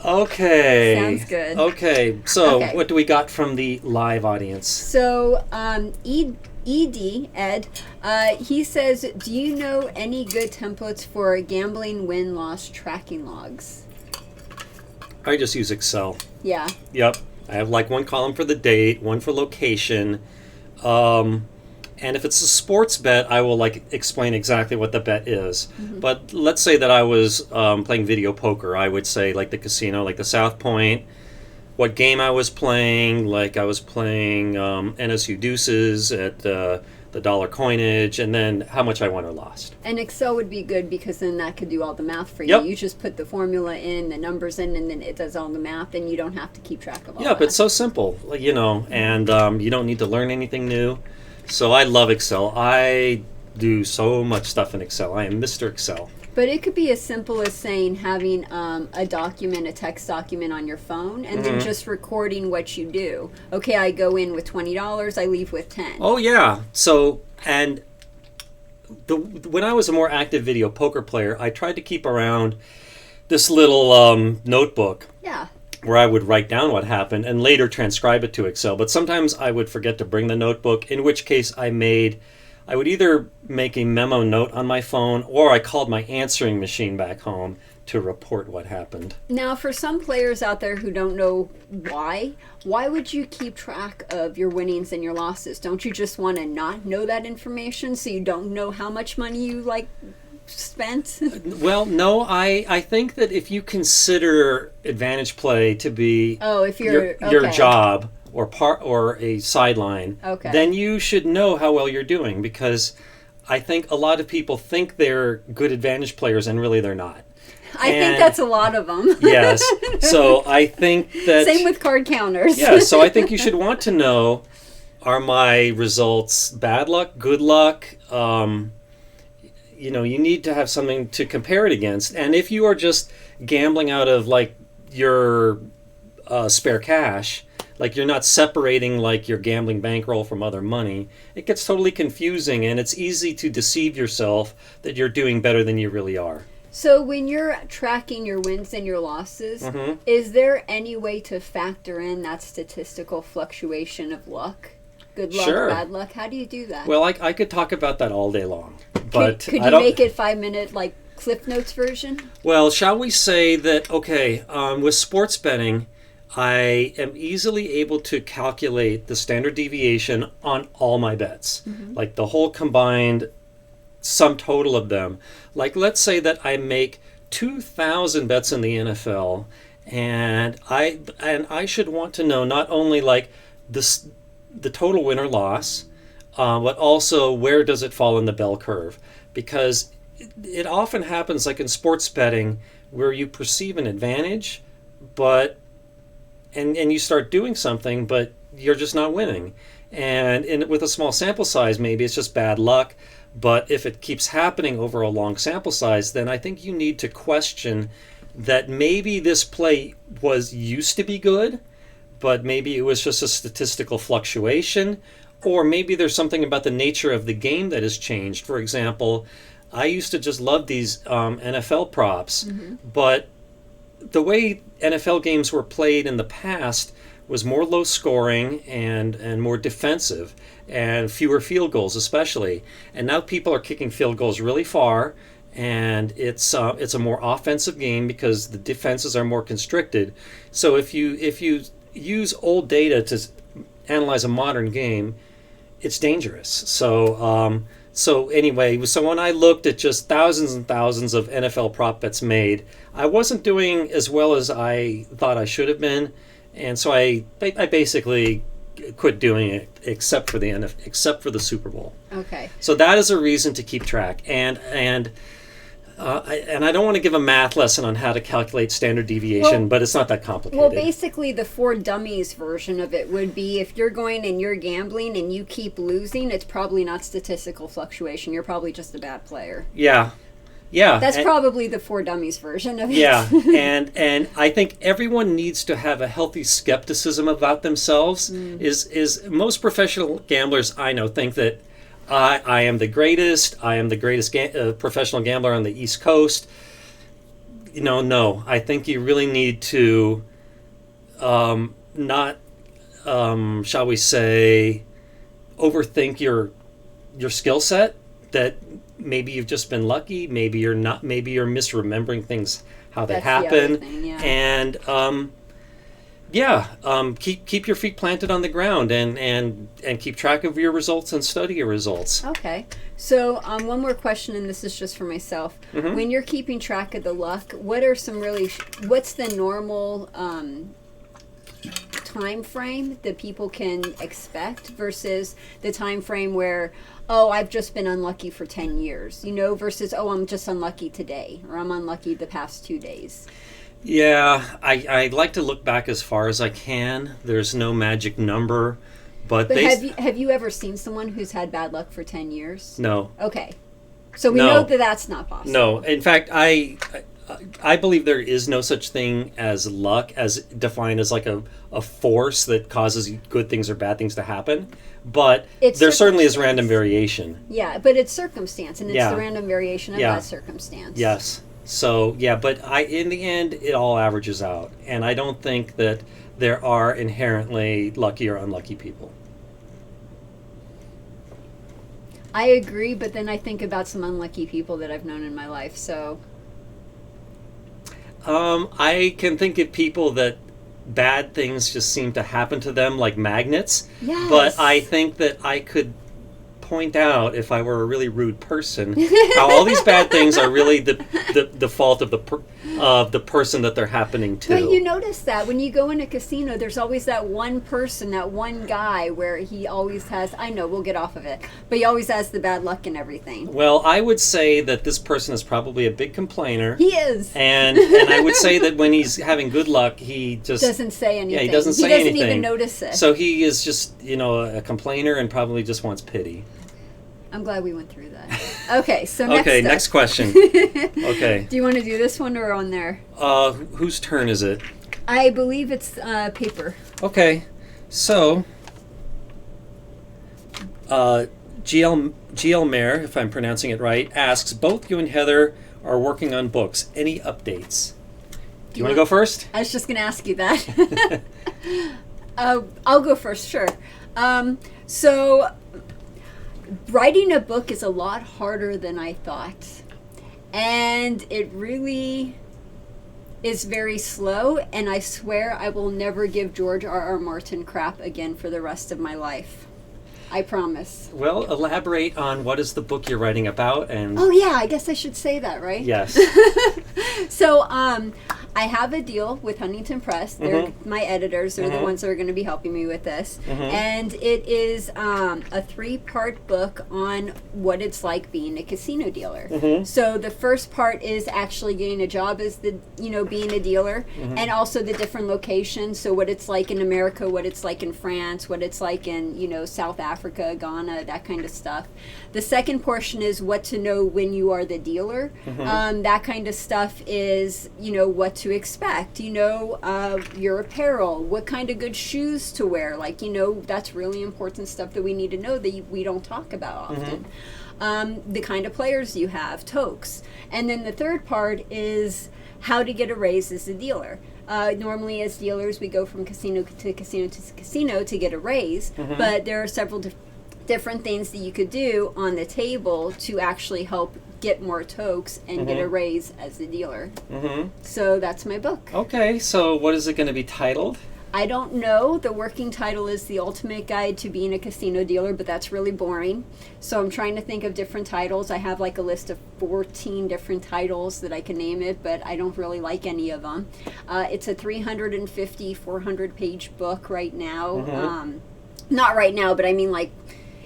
Okay. Sounds good. Okay, so Okay. what do we got from the live audience? So, Ed, he says, do you know any good templates for gambling win-loss tracking logs? I just use Excel. Yeah. Yep. I have like one column for the date, one for location. And if it's a sports bet, I will like explain exactly what the bet is. Mm-hmm. But let's say that I was playing video poker. I would say like the casino, like the South Point, what game I was playing. Like I was playing NSU Deuces at the dollar coinage, and then how much I won or lost. And Excel would be good because then that could do all the math for you. Yep. You just put the formula in, the numbers in, and then it does all the math, and you don't have to keep track of all that. Yeah, but it's so simple, you know, and you don't need to learn anything new. So I love Excel. I do so much stuff in Excel. I am Mr. Excel. But it could be as simple as saying having a document, a text document on your phone, and then just recording what you do. Okay, I go in with $20, I leave with 10. Oh, yeah. So, and when I was a more active video poker player, I tried to keep around this little notebook. Yeah. Where I would write down what happened and later transcribe it to Excel. But sometimes I would forget to bring the notebook, in which case I would either make a memo note on my phone or I called my answering machine back home to report what happened. Now, for some players out there who don't know why would you keep track of your winnings and your losses? Don't you just want to not know that information so you don't know how much money you spent? Well, no, I think that if you consider advantage play to be your job or a sideline, then you should know how well you're doing, because I think a lot of people think they're good advantage players and really they're not. I think that's a lot of them. Yes. So I think that... Same with card counters. Yeah, so I think you should want to know, are my results bad luck, good luck? You know, you need to have something to compare it against. And if you are just gambling out of like your spare cash, like you're not separating like your gambling bankroll from other money, it gets totally confusing, and it's easy to deceive yourself that you're doing better than you really are. So when you're tracking your wins and your losses, is there any way to factor in that statistical fluctuation of luck? Good luck, bad luck? How do you do that? Well, I could talk about that all day long. But could you make it 5-minute like Cliff Notes version? Well, shall we say that, with sports betting, I am easily able to calculate the standard deviation on all my bets, like the whole combined sum total of them. Like, let's say that I make 2,000 bets in the NFL, and I should want to know not only like the total win or loss, but also where does it fall in the bell curve, because it often happens like in sports betting where you perceive an advantage, but and you start doing something, but you're just not winning. And with a small sample size, maybe it's just bad luck. But if it keeps happening over a long sample size, then I think you need to question that maybe this play used to be good, but maybe it was just a statistical fluctuation, or maybe there's something about the nature of the game that has changed. For example, I used to just love these NFL props, but the way NFL games were played in the past was more low scoring and more defensive, and fewer field goals especially. And now people are kicking field goals really far, and it's a more offensive game because the defenses are more constricted. So if you use old data to analyze a modern game, it's dangerous. So So anyway, so when I looked at just thousands and thousands of NFL prop bets made, I wasn't doing as well as I thought I should have been, and so I basically quit doing it except for the Super Bowl. Okay. So that is a reason to keep track, and I don't want to give a math lesson on how to calculate standard deviation, but it's not that complicated. Well, basically, the For Dummies version of it would be if you're going and you're gambling and you keep losing, it's probably not statistical fluctuation. You're probably just a bad player. Yeah. That's probably the For Dummies version of it. Yeah, and I think everyone needs to have a healthy skepticism about themselves. Is most professional gamblers I know think that I am the greatest. I am the greatest professional gambler on the East Coast. No. I think you really need to not, shall we say, overthink your skill set. That maybe you've just been lucky. Maybe you're not. Maybe you're misremembering things how they happen. And keep your feet planted on the ground and keep track of your results and study your results. Okay. So one more question, and this is just for myself. Mm-hmm. When you're keeping track of the luck, what are some what's the normal time frame that people can expect versus the time frame where, oh, I've just been unlucky for 10 years, versus, oh, I'm just unlucky today, or I'm unlucky the past 2 days? Yeah, I like to look back as far as I can. There's no magic number, but have you ever seen someone who's had bad luck for 10 years? No. Okay. So we know that that's not possible. No. In fact, I believe there is no such thing as luck, as defined as like a force that causes good things or bad things to happen. But there certainly is random variation. Yeah, but it's circumstance, and it's the random variation of that circumstance. Yes. So, but in the end, it all averages out. And I don't think that there are inherently lucky or unlucky people. I agree, but then I think about some unlucky people that I've known in my life, so... I can think of people that bad things just seem to happen to them like magnets. Yes. But I think that I could point out, if I were a really rude person, how all these bad things are really the fault of the person that they're happening to. But you notice that when you go in a casino, there's always that one person, that one guy where he always has, I know, we'll get off of it, but he always has the bad luck and everything. Well, I would say that this person is probably a big complainer. He is. And I would say that when he's having good luck, he just... doesn't say anything. Yeah, he doesn't say anything. He doesn't even notice it. So he is just, a complainer and probably just wants pity. I'm glad we went through that. Okay, so next question. Okay. Do you want to do this one or on there? Whose turn is it? I believe it's paper. Okay. So, GL Mayer, if I'm pronouncing it right, asks, both you and Heather are working on books. Any updates? Do you want to go first? I was just going to ask you that. I'll go first, sure. So... writing a book is a lot harder than I thought, and it really is very slow, and I swear I will never give George R.R. Martin crap again for the rest of my life. I promise. Well, elaborate on what is the book you're writing about. And oh yeah, I guess I should say that, right? Yes. So I have a deal with Huntington Press. They're my editors. They're the ones that are going to be helping me with this. And it is a 3-part book on what it's like being a casino dealer. So the first part is actually getting a job as being a dealer, and also the different locations. So what it's like in America, what it's like in France, what it's like in South Africa, Ghana, that kind of stuff. The second portion is what to know when you are the dealer. That kind of stuff is what to expect, your apparel, what kind of good shoes to wear, that's really important stuff that we need to know that we don't talk about often. The kind of players you have, tokes. And then the third part is how to get a raise as a dealer. Normally as dealers we go from casino to casino to casino to get a raise, but there are several different things that you could do on the table to actually help get more tokes and get a raise as a dealer. So that's my book. Okay, so what is it going to be titled? I don't know. The working title is The Ultimate Guide to Being a Casino Dealer, but that's really boring. So I'm trying to think of different titles. I have like a list of 14 different titles that I can name it, but I don't really like any of them. It's a 350, 400-page book right now. Mm-hmm. Not right now, but I mean like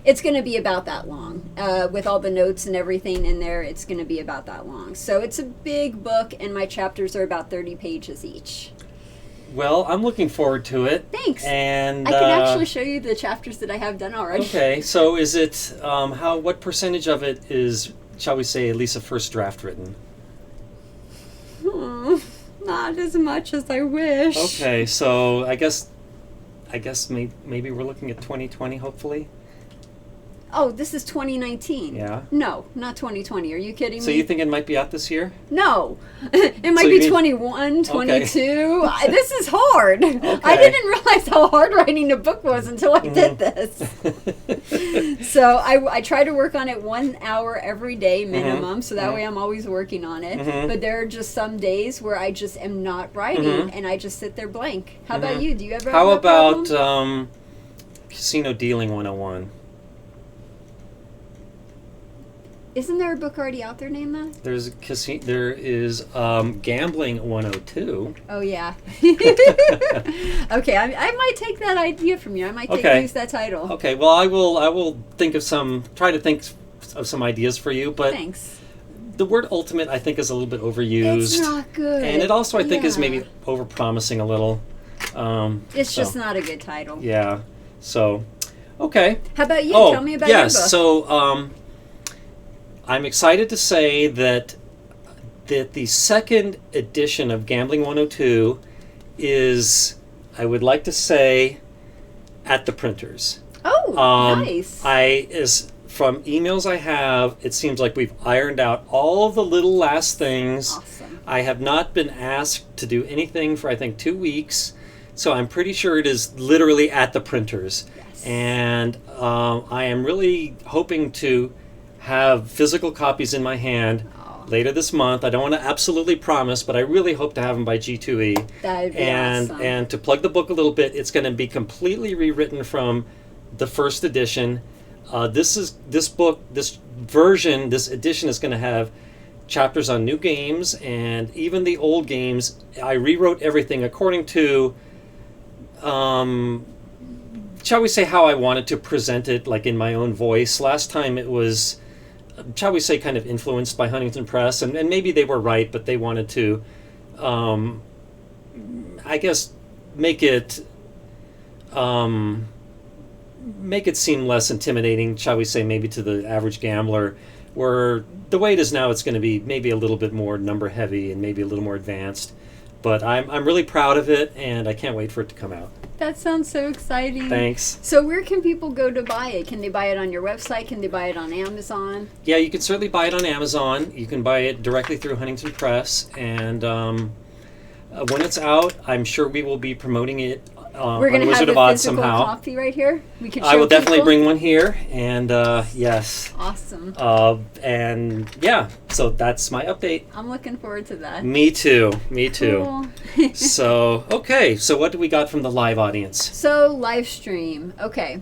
it's going to be about that long. With all the notes and everything in there, it's going to be about that long. So it's a big book, and my chapters are about 30 pages each. Well, I'm looking forward to it. Thanks. And I can actually show you the chapters that I have done already. Okay, so is it what percentage of it is, shall we say, at least a first draft written? Not as much as I wish. Okay, so I guess maybe we're looking at 2020, hopefully. Oh, this is 2019. Yeah. No, not 2020. Are you kidding me? So you think it might be out this year? No. It might be 21, 22. Okay. This is hard. Okay. I didn't realize how hard writing a book was until I did this. So I try to work on it 1 hour every day minimum, so that way I'm always working on it. But there are just some days where I just am not writing, and I just sit there blank. How about you? Do you ever How have that about problem? Casino Dealing 101? Isn't there a book already out there named that? There is Gambling 102. Oh, yeah. Okay, I might take that idea from you. I might use that title. Okay, well, I will try to think of some ideas for you, but thanks. The word ultimate, I think, is a little bit overused. It's not good. And it also, I think, is maybe over-promising a little. It's just not a good title. Yeah, so, okay. How about you? Tell me about your book. Yes, so, I'm excited to say that the second edition of Gambling 102 is, I would like to say, at the printers. Oh, nice. From emails I have, it seems like we've ironed out all of the little last things. Awesome. I have not been asked to do anything for, I think, 2 weeks. So I'm pretty sure it is literally at the printers. Yes. And I am really hoping to have physical copies in my hand later this month. I don't want to absolutely promise, but I really hope to have them by G2E. That would be awesome. And to plug the book a little bit, it's going to be completely rewritten from the first edition. This edition is going to have chapters on new games and even the old games. I rewrote everything according to, shall we say, how I wanted to present it, like in my own voice. Last time it was, shall we say, kind of influenced by Huntington Press, and maybe they were right, but they wanted to, I guess, make it seem less intimidating, shall we say, maybe to the average gambler, where the way it is now, it's going to be maybe a little bit more number heavy and maybe a little more advanced. But I'm really proud of it, and I can't wait for it to come out. That sounds so exciting. Thanks. So where can people go to buy it? Can they buy it on your website? Can they buy it on Amazon? Yeah, you can certainly buy it on Amazon. You can buy it directly through Huntington Press. And when it's out, I'm sure we will be promoting it We're going to have a physical copy right here. We could show I will definitely people. bring one here. And yes. Awesome. And yeah, so that's my update. I'm looking forward to that. Me too. Cool. So, okay. So what do we got from the live audience? So, live stream. Okay.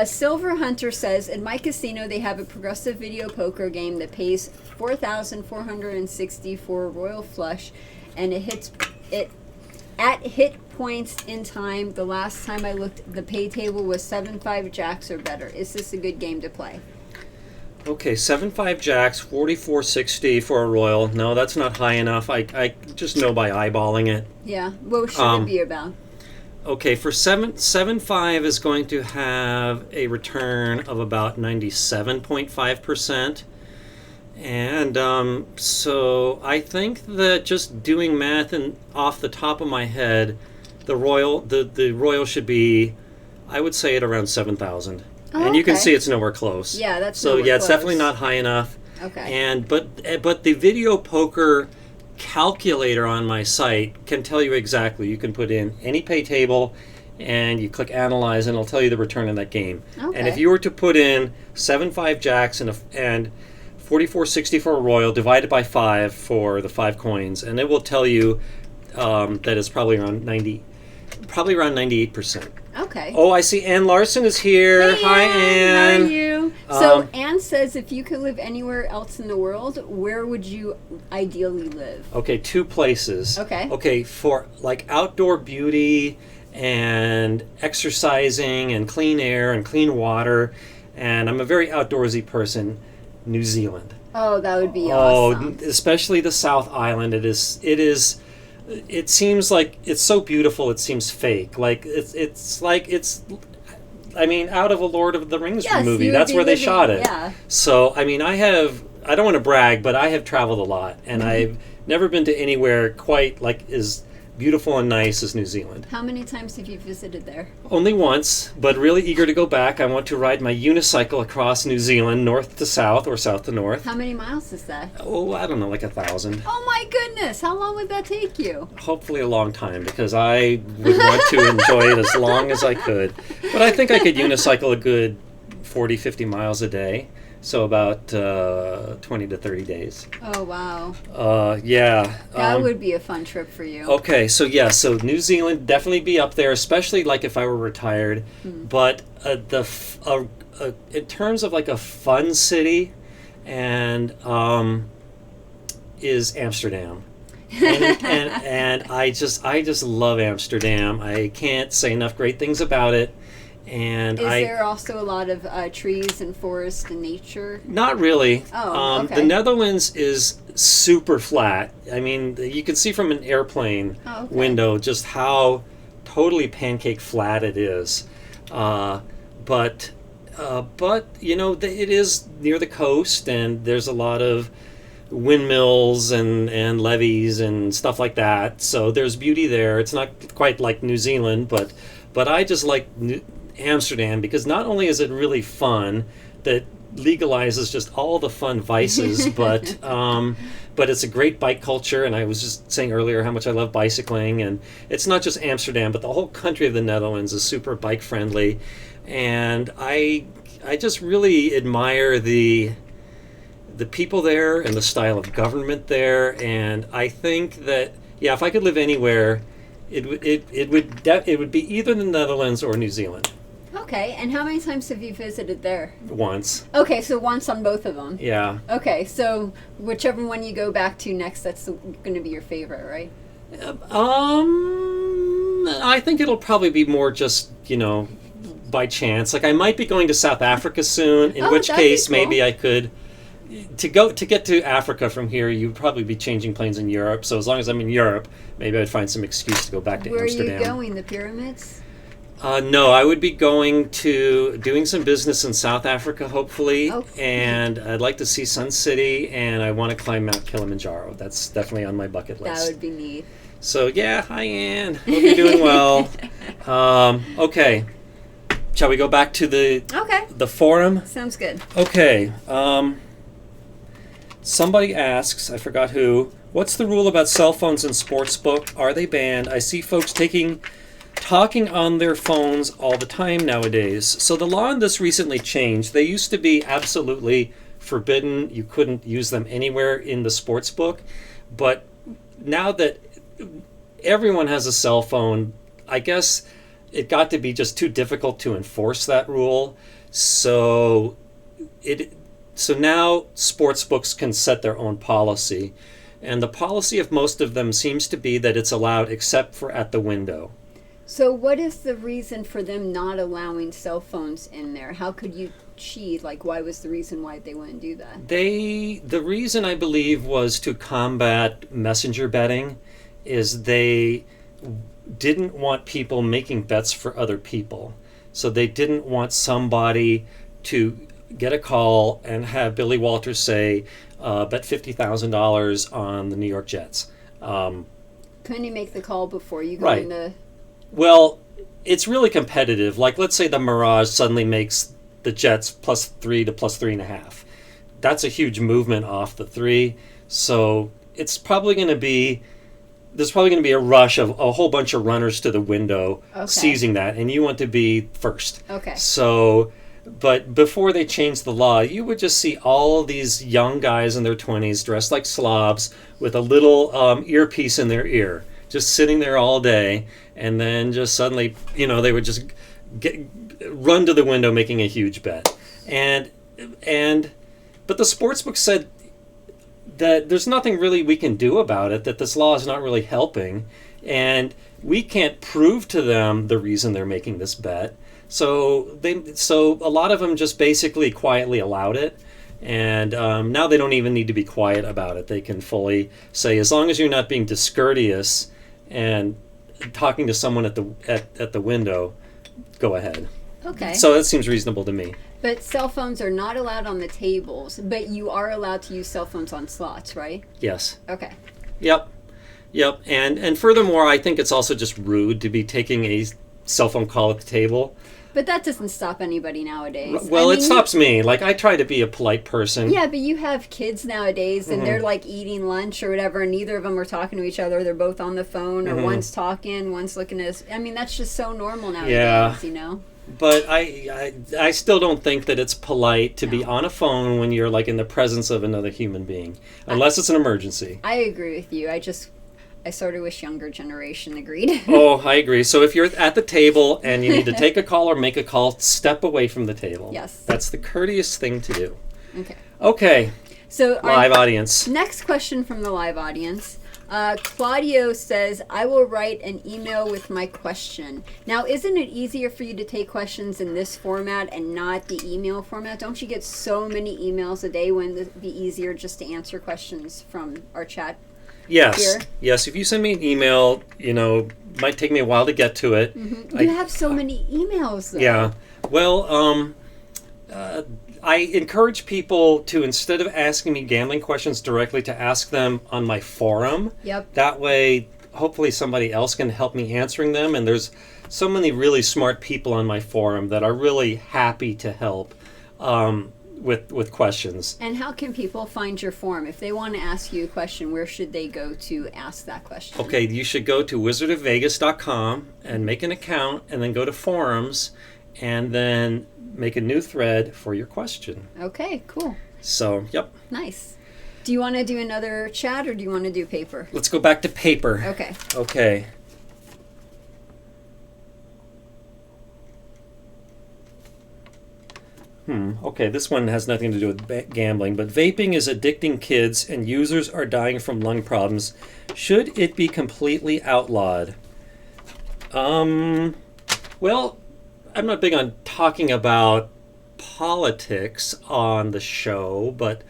Silver Hunter says, in my casino, they have a progressive video poker game that pays $4,460 for a royal flush, and it hits it at hit points in time. The last time I looked, the pay table was 7-5 jacks or better. Is this a good game to play? Okay, 7-5 jacks, 44.60 for a royal. No, that's not high enough. I just know by eyeballing it. Yeah. What should it be about? Okay, for 7-5 is going to have a return of about 97.5%. And so I think that just doing math and off the top of my head, the royal should be, I would say, at around 7,000. Oh, and you can okay. see it's nowhere close. Yeah, that's so nowhere yeah, it's close. definitely not high enough. Okay. And but the video poker calculator on my site can tell you exactly. You can put in any pay table, and you click analyze, and it'll tell you the return in that game. Okay. And if you were to put in 7-5 jacks and 44.60 for a royal divided by 5 for the 5 coins, and it will tell you that it's probably around Probably around 98%. Okay. Oh, I see Ann Larson is here. Hey, Hi, Ann. Ann. How are you? So Ann says, if you could live anywhere else in the world, where would you ideally live? Okay, 2 places. Okay. Okay, for like outdoor beauty and exercising and clean air and clean water, and I'm a very outdoorsy person, New Zealand. Oh, that would be awesome. Especially the South Island. It seems like it's so beautiful. It seems fake. Like it's I mean, out of a Lord of the Rings movie. That's where they shot it. Yeah. So I mean, I don't want to brag, but I have traveled a lot, and I've never been to anywhere quite like as beautiful and nice as New Zealand. How many times have you visited there? Only once, but really eager to go back. I want to ride my unicycle across New Zealand, north to south or south to north. How many miles is that? Oh, I don't know, like 1,000. Oh my goodness! How long would that take you? Hopefully a long time, because I would want to enjoy it as long as I could. But I think I could unicycle a good 40, 50 miles a day. So about 20 to 30 days. Oh, wow. Yeah. That would be a fun trip for you. Okay, so yeah, so New Zealand definitely be up there, especially like if I were retired. But in terms of like a fun city, and is Amsterdam. and I just love Amsterdam. I can't say enough great things about it. And is there also a lot of trees and forest and nature? Not really. Oh, okay. The Netherlands is super flat. I mean, you can see from an airplane window just how totally pancake flat it is. But you know, it is near the coast, and there's a lot of windmills and levees and stuff like that. So there's beauty there. It's not quite like New Zealand, but I just like Amsterdam, because not only is it really fun, that legalizes just all the fun vices, but it's a great bike culture, and I was just saying earlier how much I love bicycling, and it's not just Amsterdam, but the whole country of the Netherlands is super bike friendly, and I just really admire the people there and the style of government there, and I think that if I could live anywhere, it would be either the Netherlands or New Zealand. Okay, and how many times have you visited there? Once. Okay, so once on both of them. Yeah. Okay, so whichever one you go back to next, that's going to be your favorite, right? I think it'll probably be more just, by chance. Like I might be going to South Africa soon, in which case maybe I could to get to Africa from here, you'd probably be changing planes in Europe. So as long as I'm in Europe, maybe I'd find some excuse to go back to Amsterdam. Where are you going? The pyramids? No, I would be doing some business in South Africa, hopefully, and I'd like to see Sun City, and I want to climb Mount Kilimanjaro. That's definitely on my bucket list. That would be neat. So yeah, hi Ann. Hope you're doing well. Okay, shall we go back to the forum? Sounds good. Okay. Somebody asks, I forgot who, what's the rule about cell phones and sportsbook? Are they banned? I see folks talking on their phones all the time nowadays. So the law on this recently changed. They used to be absolutely forbidden. You couldn't use them anywhere in the sports book. But now that everyone has a cell phone, I guess it got to be just too difficult to enforce that rule. So now sports books can set their own policy. And the policy of most of them seems to be that it's allowed except for at the window. So what is the reason for them not allowing cell phones in there? How could you cheat? Like, why was the reason why they wouldn't do that? The reason, I believe, was to combat messenger betting. Is they didn't want people making bets for other people. So they didn't want somebody to get a call and have Billy Walters say, bet $50,000 on the New York Jets. Couldn't you make the call before you go in the... Well, it's really competitive. Like, let's say the Mirage suddenly makes the Jets +3 to +3.5. That's a huge movement off the 3. So it's probably going to be... There's probably going to be a rush of a whole bunch of runners to the window seizing that, and you want to be first. Okay. So, but before they changed the law, you would just see all these young guys in their 20s dressed like slobs with a little earpiece in their ear. just sitting there all day, and then just suddenly, they would just run to the window making a huge bet. But the sportsbook said that there's nothing really we can do about it, that this law is not really helping, and we can't prove to them the reason they're making this bet. So a lot of them just basically quietly allowed it, and now they don't even need to be quiet about it. They can fully say, as long as you're not being discourteous and talking to someone at the window, go ahead. Okay. So that seems reasonable to me. But cell phones are not allowed on the tables, but you are allowed to use cell phones on slots, right? Yes. Okay. Yep. And furthermore, I think it's also just rude to be taking a cell phone call at the table. But that doesn't stop anybody nowadays. Well, it stops me. Like, I try to be a polite person. Yeah, but you have kids nowadays, and they're like eating lunch or whatever, and neither of them are talking to each other. They're both on the phone, or one's talking, one's looking at us. I mean, that's just so normal nowadays, But I still don't think that it's polite to be on a phone when you're like in the presence of another human being, unless it's an emergency. I agree with you. I sort of wish younger generation agreed. Oh, I agree. So if you're at the table and you need to take a call or make a call, step away from the table. Yes. That's the courteous thing to do. Okay. So live audience. Next question from the live audience. Claudio says, I will write an email with my question. Now, isn't it easier for you to take questions in this format and not the email format? Don't you get so many emails a day? Wouldn't it be easier just to answer questions from our chat? Yes. Here? Yes. If you send me an email, might take me a while to get to it. You have so many emails, though. Yeah. Well, I encourage people to, instead of asking me gambling questions directly, to ask them on my forum. Yep. That way, hopefully somebody else can help me answering them. And there's so many really smart people on my forum that are really happy to help with questions. And how can people find your forum? If they want to ask you a question, where should they go to ask that question? Okay, you should go to wizardofvegas.com and make an account, and then go to forums, and then make a new thread for your question. Okay, cool. So, yep. Nice. Do you want to do another chat, or do you want to do paper? Let's go back to paper. Okay. Okay, this one has nothing to do with gambling, but vaping is addicting kids and users are dying from lung problems. Should it be completely outlawed? Well, I'm not big on talking about politics on the show, but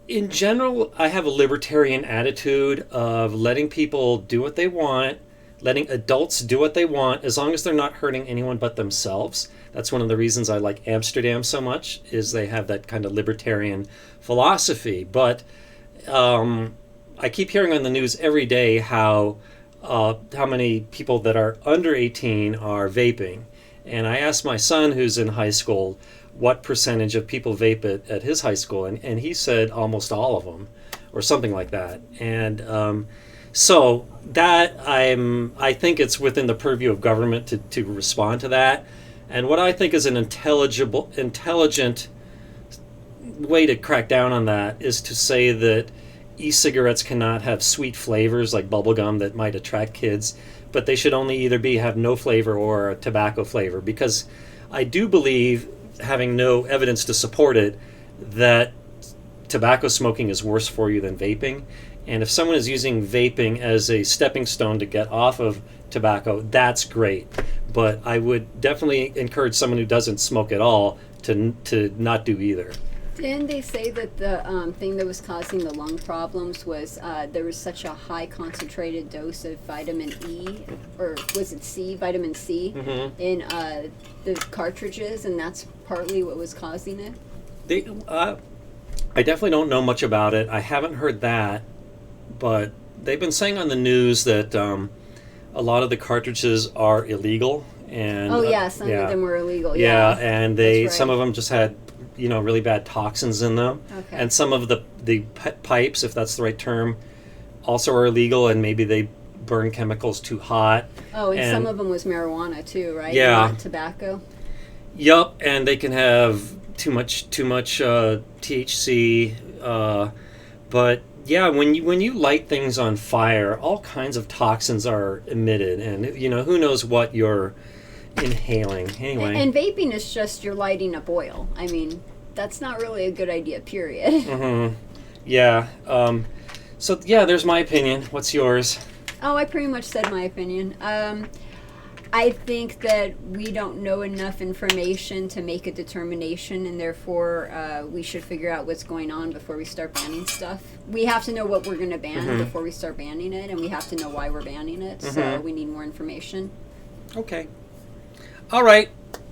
in general, I have a libertarian attitude of letting people do what they want, letting adults do what they want, as long as they're not hurting anyone but themselves. That's one of the reasons I like Amsterdam so much, is they have that kind of libertarian philosophy. But I keep hearing on the news every day how many people that are under 18 are vaping. And I asked my son, who's in high school, what percentage of people vape at his high school, and he said almost all of them, or something like that. And so that I think it's within the purview of government to respond to that. And what I think is an intelligent way to crack down on that is to say that e-cigarettes cannot have sweet flavors like bubblegum that might attract kids, but they should only either have no flavor or a tobacco flavor, because I do believe, having no evidence to support it, that tobacco smoking is worse for you than vaping. And if someone is using vaping as a stepping stone to get off of tobacco, that's great. But I would definitely encourage someone who doesn't smoke at all to not do either. Didn't they say that the thing that was causing the lung problems was there was such a high concentrated dose of vitamin E, or was it C, vitamin C, in the cartridges, and that's partly what was causing it? I definitely don't know much about it. I haven't heard that, but they've been saying on the news that a lot of the cartridges are illegal. And some of them were illegal. Yeah, and right. Some of them just had really bad toxins in them. Okay. And some of the pipes, if that's the right term, also are illegal, and maybe they burn chemicals too hot. Oh, and some of them was marijuana too, right? Yeah. Not tobacco. Yup, and they can have too much THC. But yeah, when you light things on fire, all kinds of toxins are emitted, and who knows what you're inhaling. Anyway, and vaping is just you're lighting up oil. I mean, that's not really a good idea. Period. Mm-hmm. Yeah. So yeah, there's my opinion. What's yours? Oh, I pretty much said my opinion. I think that we don't know enough information to make a determination, and therefore we should figure out what's going on before we start banning stuff. We have to know what we're going to ban before we start banning it, and we have to know why we're banning it, so we need more information. Okay. All right.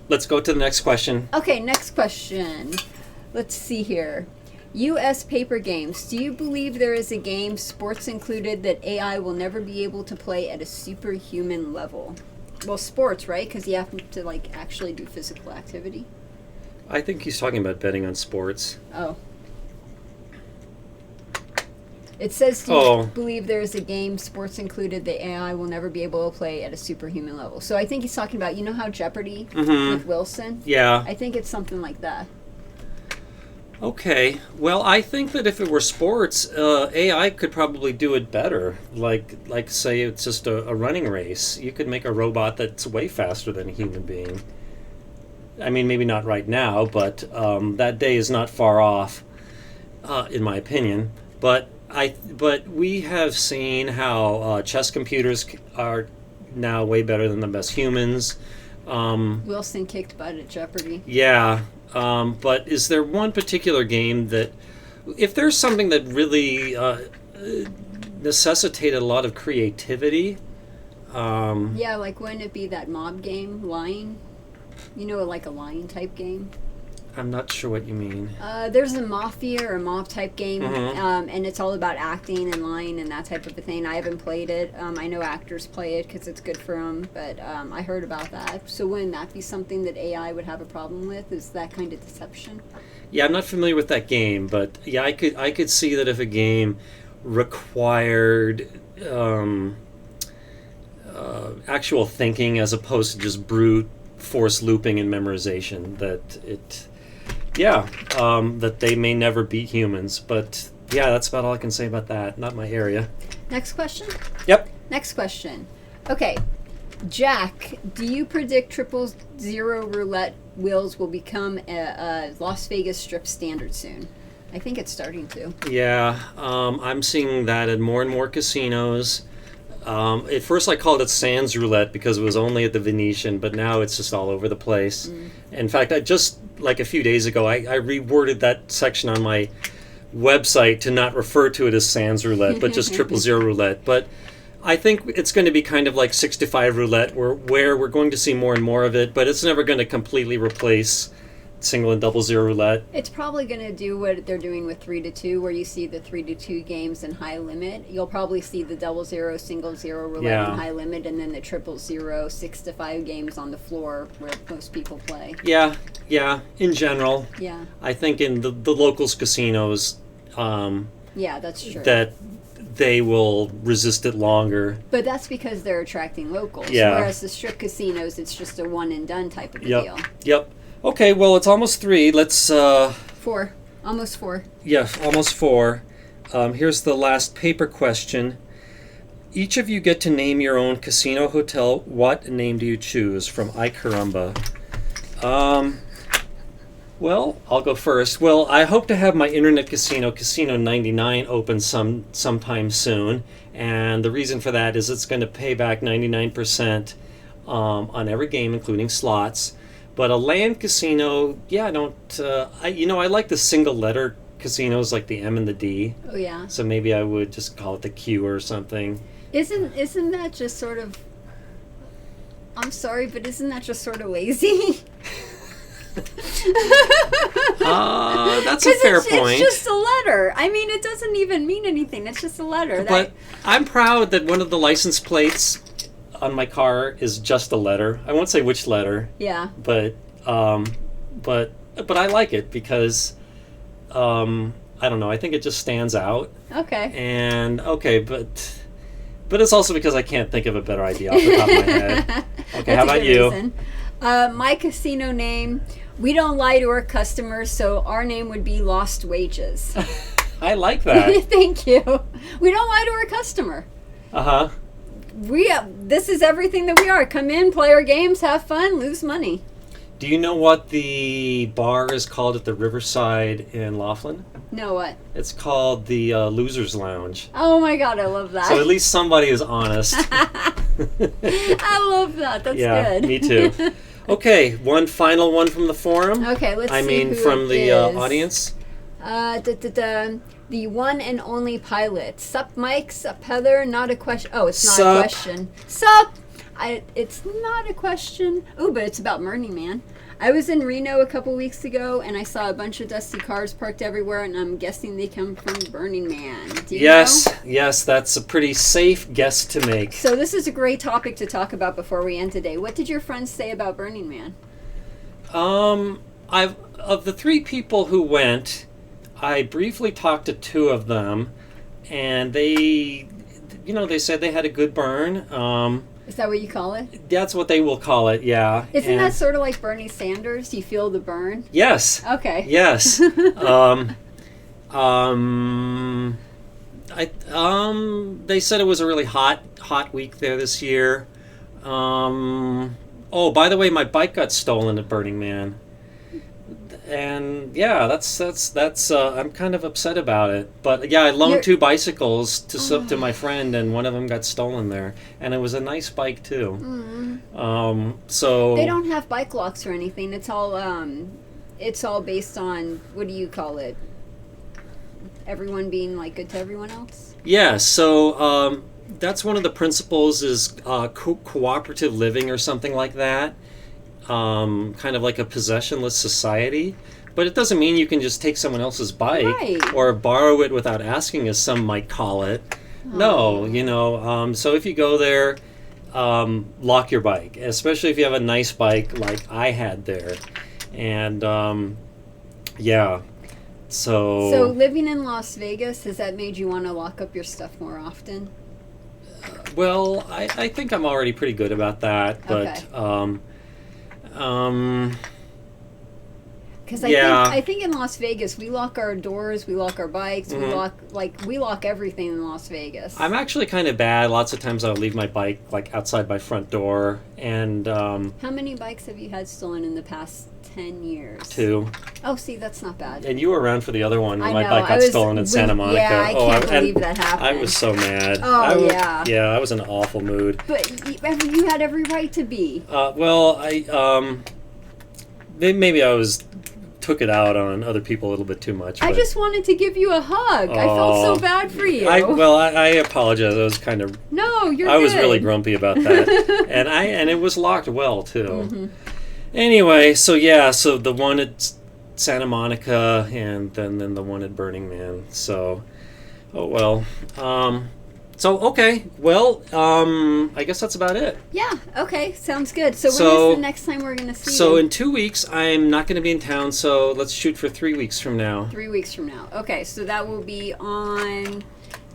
Let's go to the next question. Okay, next question. Let's see here. U.S. paper games. Do you believe there is a game, sports included, that AI will never be able to play at a superhuman level? Well, sports, right? Because you have to, actually do physical activity. I think he's talking about betting on sports. Oh. It says, do you believe there is a game, sports included, that AI will never be able to play at a superhuman level? So I think he's talking about, how Jeopardy with Wilson? Yeah. I think it's something like that. Okay. Well, I think that if it were sports, AI could probably do it better. Like say it's just a running race. You could make a robot that's way faster than a human being. I mean, maybe not right now, but that day is not far off, in my opinion. But we have seen how chess computers are now way better than the best humans. Wilson kicked butt at Jeopardy. Yeah. But is there one particular game that, if there's something that really necessitated a lot of creativity? Yeah, wouldn't it be that mob game, Lying? Like a lying type game? I'm not sure what you mean. There's a mafia or a mob type game, and it's all about acting and lying and that type of a thing. I haven't played it. I know actors play it because it's good for them, but I heard about that. So wouldn't that be something that AI would have a problem with? Is that kind of deception? Yeah, I'm not familiar with that game, but yeah, I could see that if a game required actual thinking as opposed to just brute force looping and memorization, that they may never beat humans. But yeah, that's about all I can say about that. Not my area. Next question? Yep. Next question. Okay. Jack, do you predict 000 roulette wheels will become a Las Vegas Strip standard soon? I think it's starting to. Yeah, I'm seeing that in more and more casinos. At first I called it Sands Roulette because it was only at the Venetian, but now it's just all over the place. In fact, I just, a few days ago, I reworded that section on my website to not refer to it as Sands Roulette, but just 000 Roulette. But I think it's going to be kind of like 65 Roulette, where we're going to see more and more of it, but it's never going to completely replace single and 000 Roulette. It's probably going to do what they're doing with 3-2, where you see the 3-2 games in high limit. You'll probably see the 000, single 0 roulette in high limit, and then the 000, 6-5 games on the floor where most people play. Yeah, in general. Yeah. I think in the locals casinos, yeah, that's true. that they will resist it longer. But that's because they're attracting locals. Yeah. Whereas the strip casinos, it's just a one and done type of a deal. Yep. Okay, well, it's almost 3. Let's... 4. Almost 4. Yeah, almost 4. Here's the last paper question. Each of you get to name your own casino hotel. What name do you choose? From I Caramba. Well, I'll go first. Well, I hope to have my internet casino, Casino 99, open sometime soon. And the reason for that is it's going to pay back 99% on every game, including slots. But a land casino, I like the single letter casinos like the M and the D. Oh yeah. So maybe I would just call it the Q or something. Isn't that just sort of? I'm sorry, but isn't that just sort of lazy? That's a fair point. It's just a letter. I mean, it doesn't even mean anything. It's just a letter. But I'm proud that one of the license plates on my car is just a letter. I won't say which letter. Yeah. But I like it because I don't know. I think it just stands out. Okay. And but it's also because I can't think of a better idea off the top of my head. Okay, how about you? My casino name We don't lie to our customers, so our name would be Lost Wages. I like that. Thank you. We don't lie to our customer. Uh-huh. This is everything that we are. Come in, play our games, have fun, lose money. Do you know what the bar is called at the Riverside in Laughlin? No, what? It's called the Losers Lounge. Oh my God, I love that. So at least somebody is honest. I love that. That's good. Me too. Okay, one final one from the forum. Okay, let's see. I mean, who from it the is. audience. The one and only pilot. Sup, Mike? Sup, Heather? Not a question. Oh, it's not Sup. a question. Sup! It's not a question. Oh, but it's about Burning Man. I was in Reno a couple weeks ago, and I saw a bunch of dusty cars parked everywhere, and I'm guessing they come from Burning Man. Do you know? Yes, that's a pretty safe guess to make. So this is a great topic to talk about before we end today. What did your friends say about Burning Man? Of the 3 people who went, I briefly talked to 2 of them, and they said they had a good burn. Is that what you call it? That's what they will call it, yeah. Isn't that sort of like Bernie Sanders? You feel the burn? Yes. Okay. Yes. They said it was a really hot week there this year. Oh, by the way, my bike got stolen at Burning Man. And yeah, that's I'm kind of upset about it. But yeah, I loaned 2 bicycles to my friend, and one of them got stolen there, and it was a nice bike too. Mm. So they don't have bike locks or anything. It's all based on, what do you call it? Everyone being like good to everyone else. Yeah. So that's one of the principles is cooperative living or something like that. Kind of like a possessionless society, but it doesn't mean you can just take someone else's bike or borrow it without asking, as some might call it. No, so if you go there, lock your bike, especially if you have a nice bike like I had there. And yeah, so living in Las Vegas, has that made you want to lock up your stuff more often? Well, I think I'm already pretty good about that, but okay. Because I think in Las Vegas we lock our doors, we lock our bikes, mm-hmm. we lock everything in Las Vegas. I'm actually kind of bad. Lots of times I'll leave my bike like outside my front door, and how many bikes have you had stolen in the past 10 years? 2. Oh, see, that's not bad. And you were around for the other one when I my know, bike got stolen in Santa Monica. Yeah, I can't believe that happened. I was so mad. Oh, yeah. Yeah, I was in an awful mood. But you had every right to be. Well, maybe I took it out on other people a little bit too much. I just wanted to give you a hug. I felt so bad for you. I apologize. I was kind of... No, you're I was good. really grumpy about that. and it was locked well, too. Mm-hmm. Anyway, so the one at Santa Monica and then the one at Burning Man. So, oh well. Okay. Well, I guess that's about it. Yeah. Okay. Sounds good. So when is the next time we're going to see you? So in 2 weeks, I'm not going to be in town, so let's shoot for 3 weeks from now. 3 weeks from now. Okay. So that will be on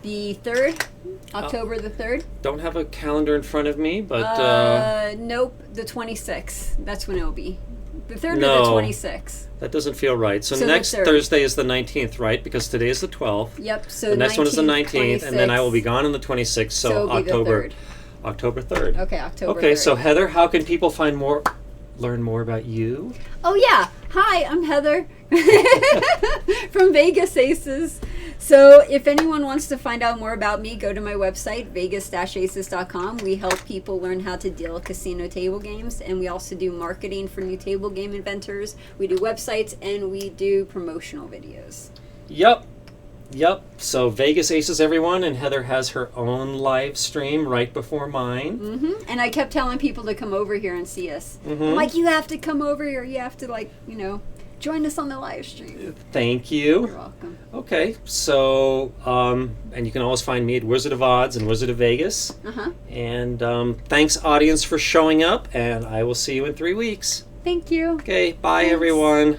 the 3rd, October the 3rd. Don't have a calendar in front of me, but... Nope. The 26th. That's when it'll be. The 3rd No. or the 26th. That doesn't feel right. So the next 3rd. Thursday is the 19th, right? Because today is the 12th. Yep. So the next one is the 19th, 26th. and then I will be gone on the 26th. So it'll be October, the 3rd. October 3rd. Okay, October 3rd. Okay, so Heather, how can people learn more about you? Oh yeah. Hi, I'm Heather from Vegas Aces. So if anyone wants to find out more about me, go to my website, vegas-aces.com. We help people learn how to deal casino table games, and we also do marketing for new table game inventors. We do websites, and we do promotional videos. Yep. So Vegas Aces, everyone, and Heather has her own live stream right before mine. Mm-hmm. And I kept telling people to come over here and see us. Mm-hmm. I'm like, you have to come over here. You have to, join us on the live stream. Thank you. You're welcome. Okay, so, and you can always find me at Wizard of Odds and Wizard of Vegas. Uh-huh. And thanks, audience, for showing up, and I will see you in 3 weeks. Thank you. Okay, bye, Thanks. everyone.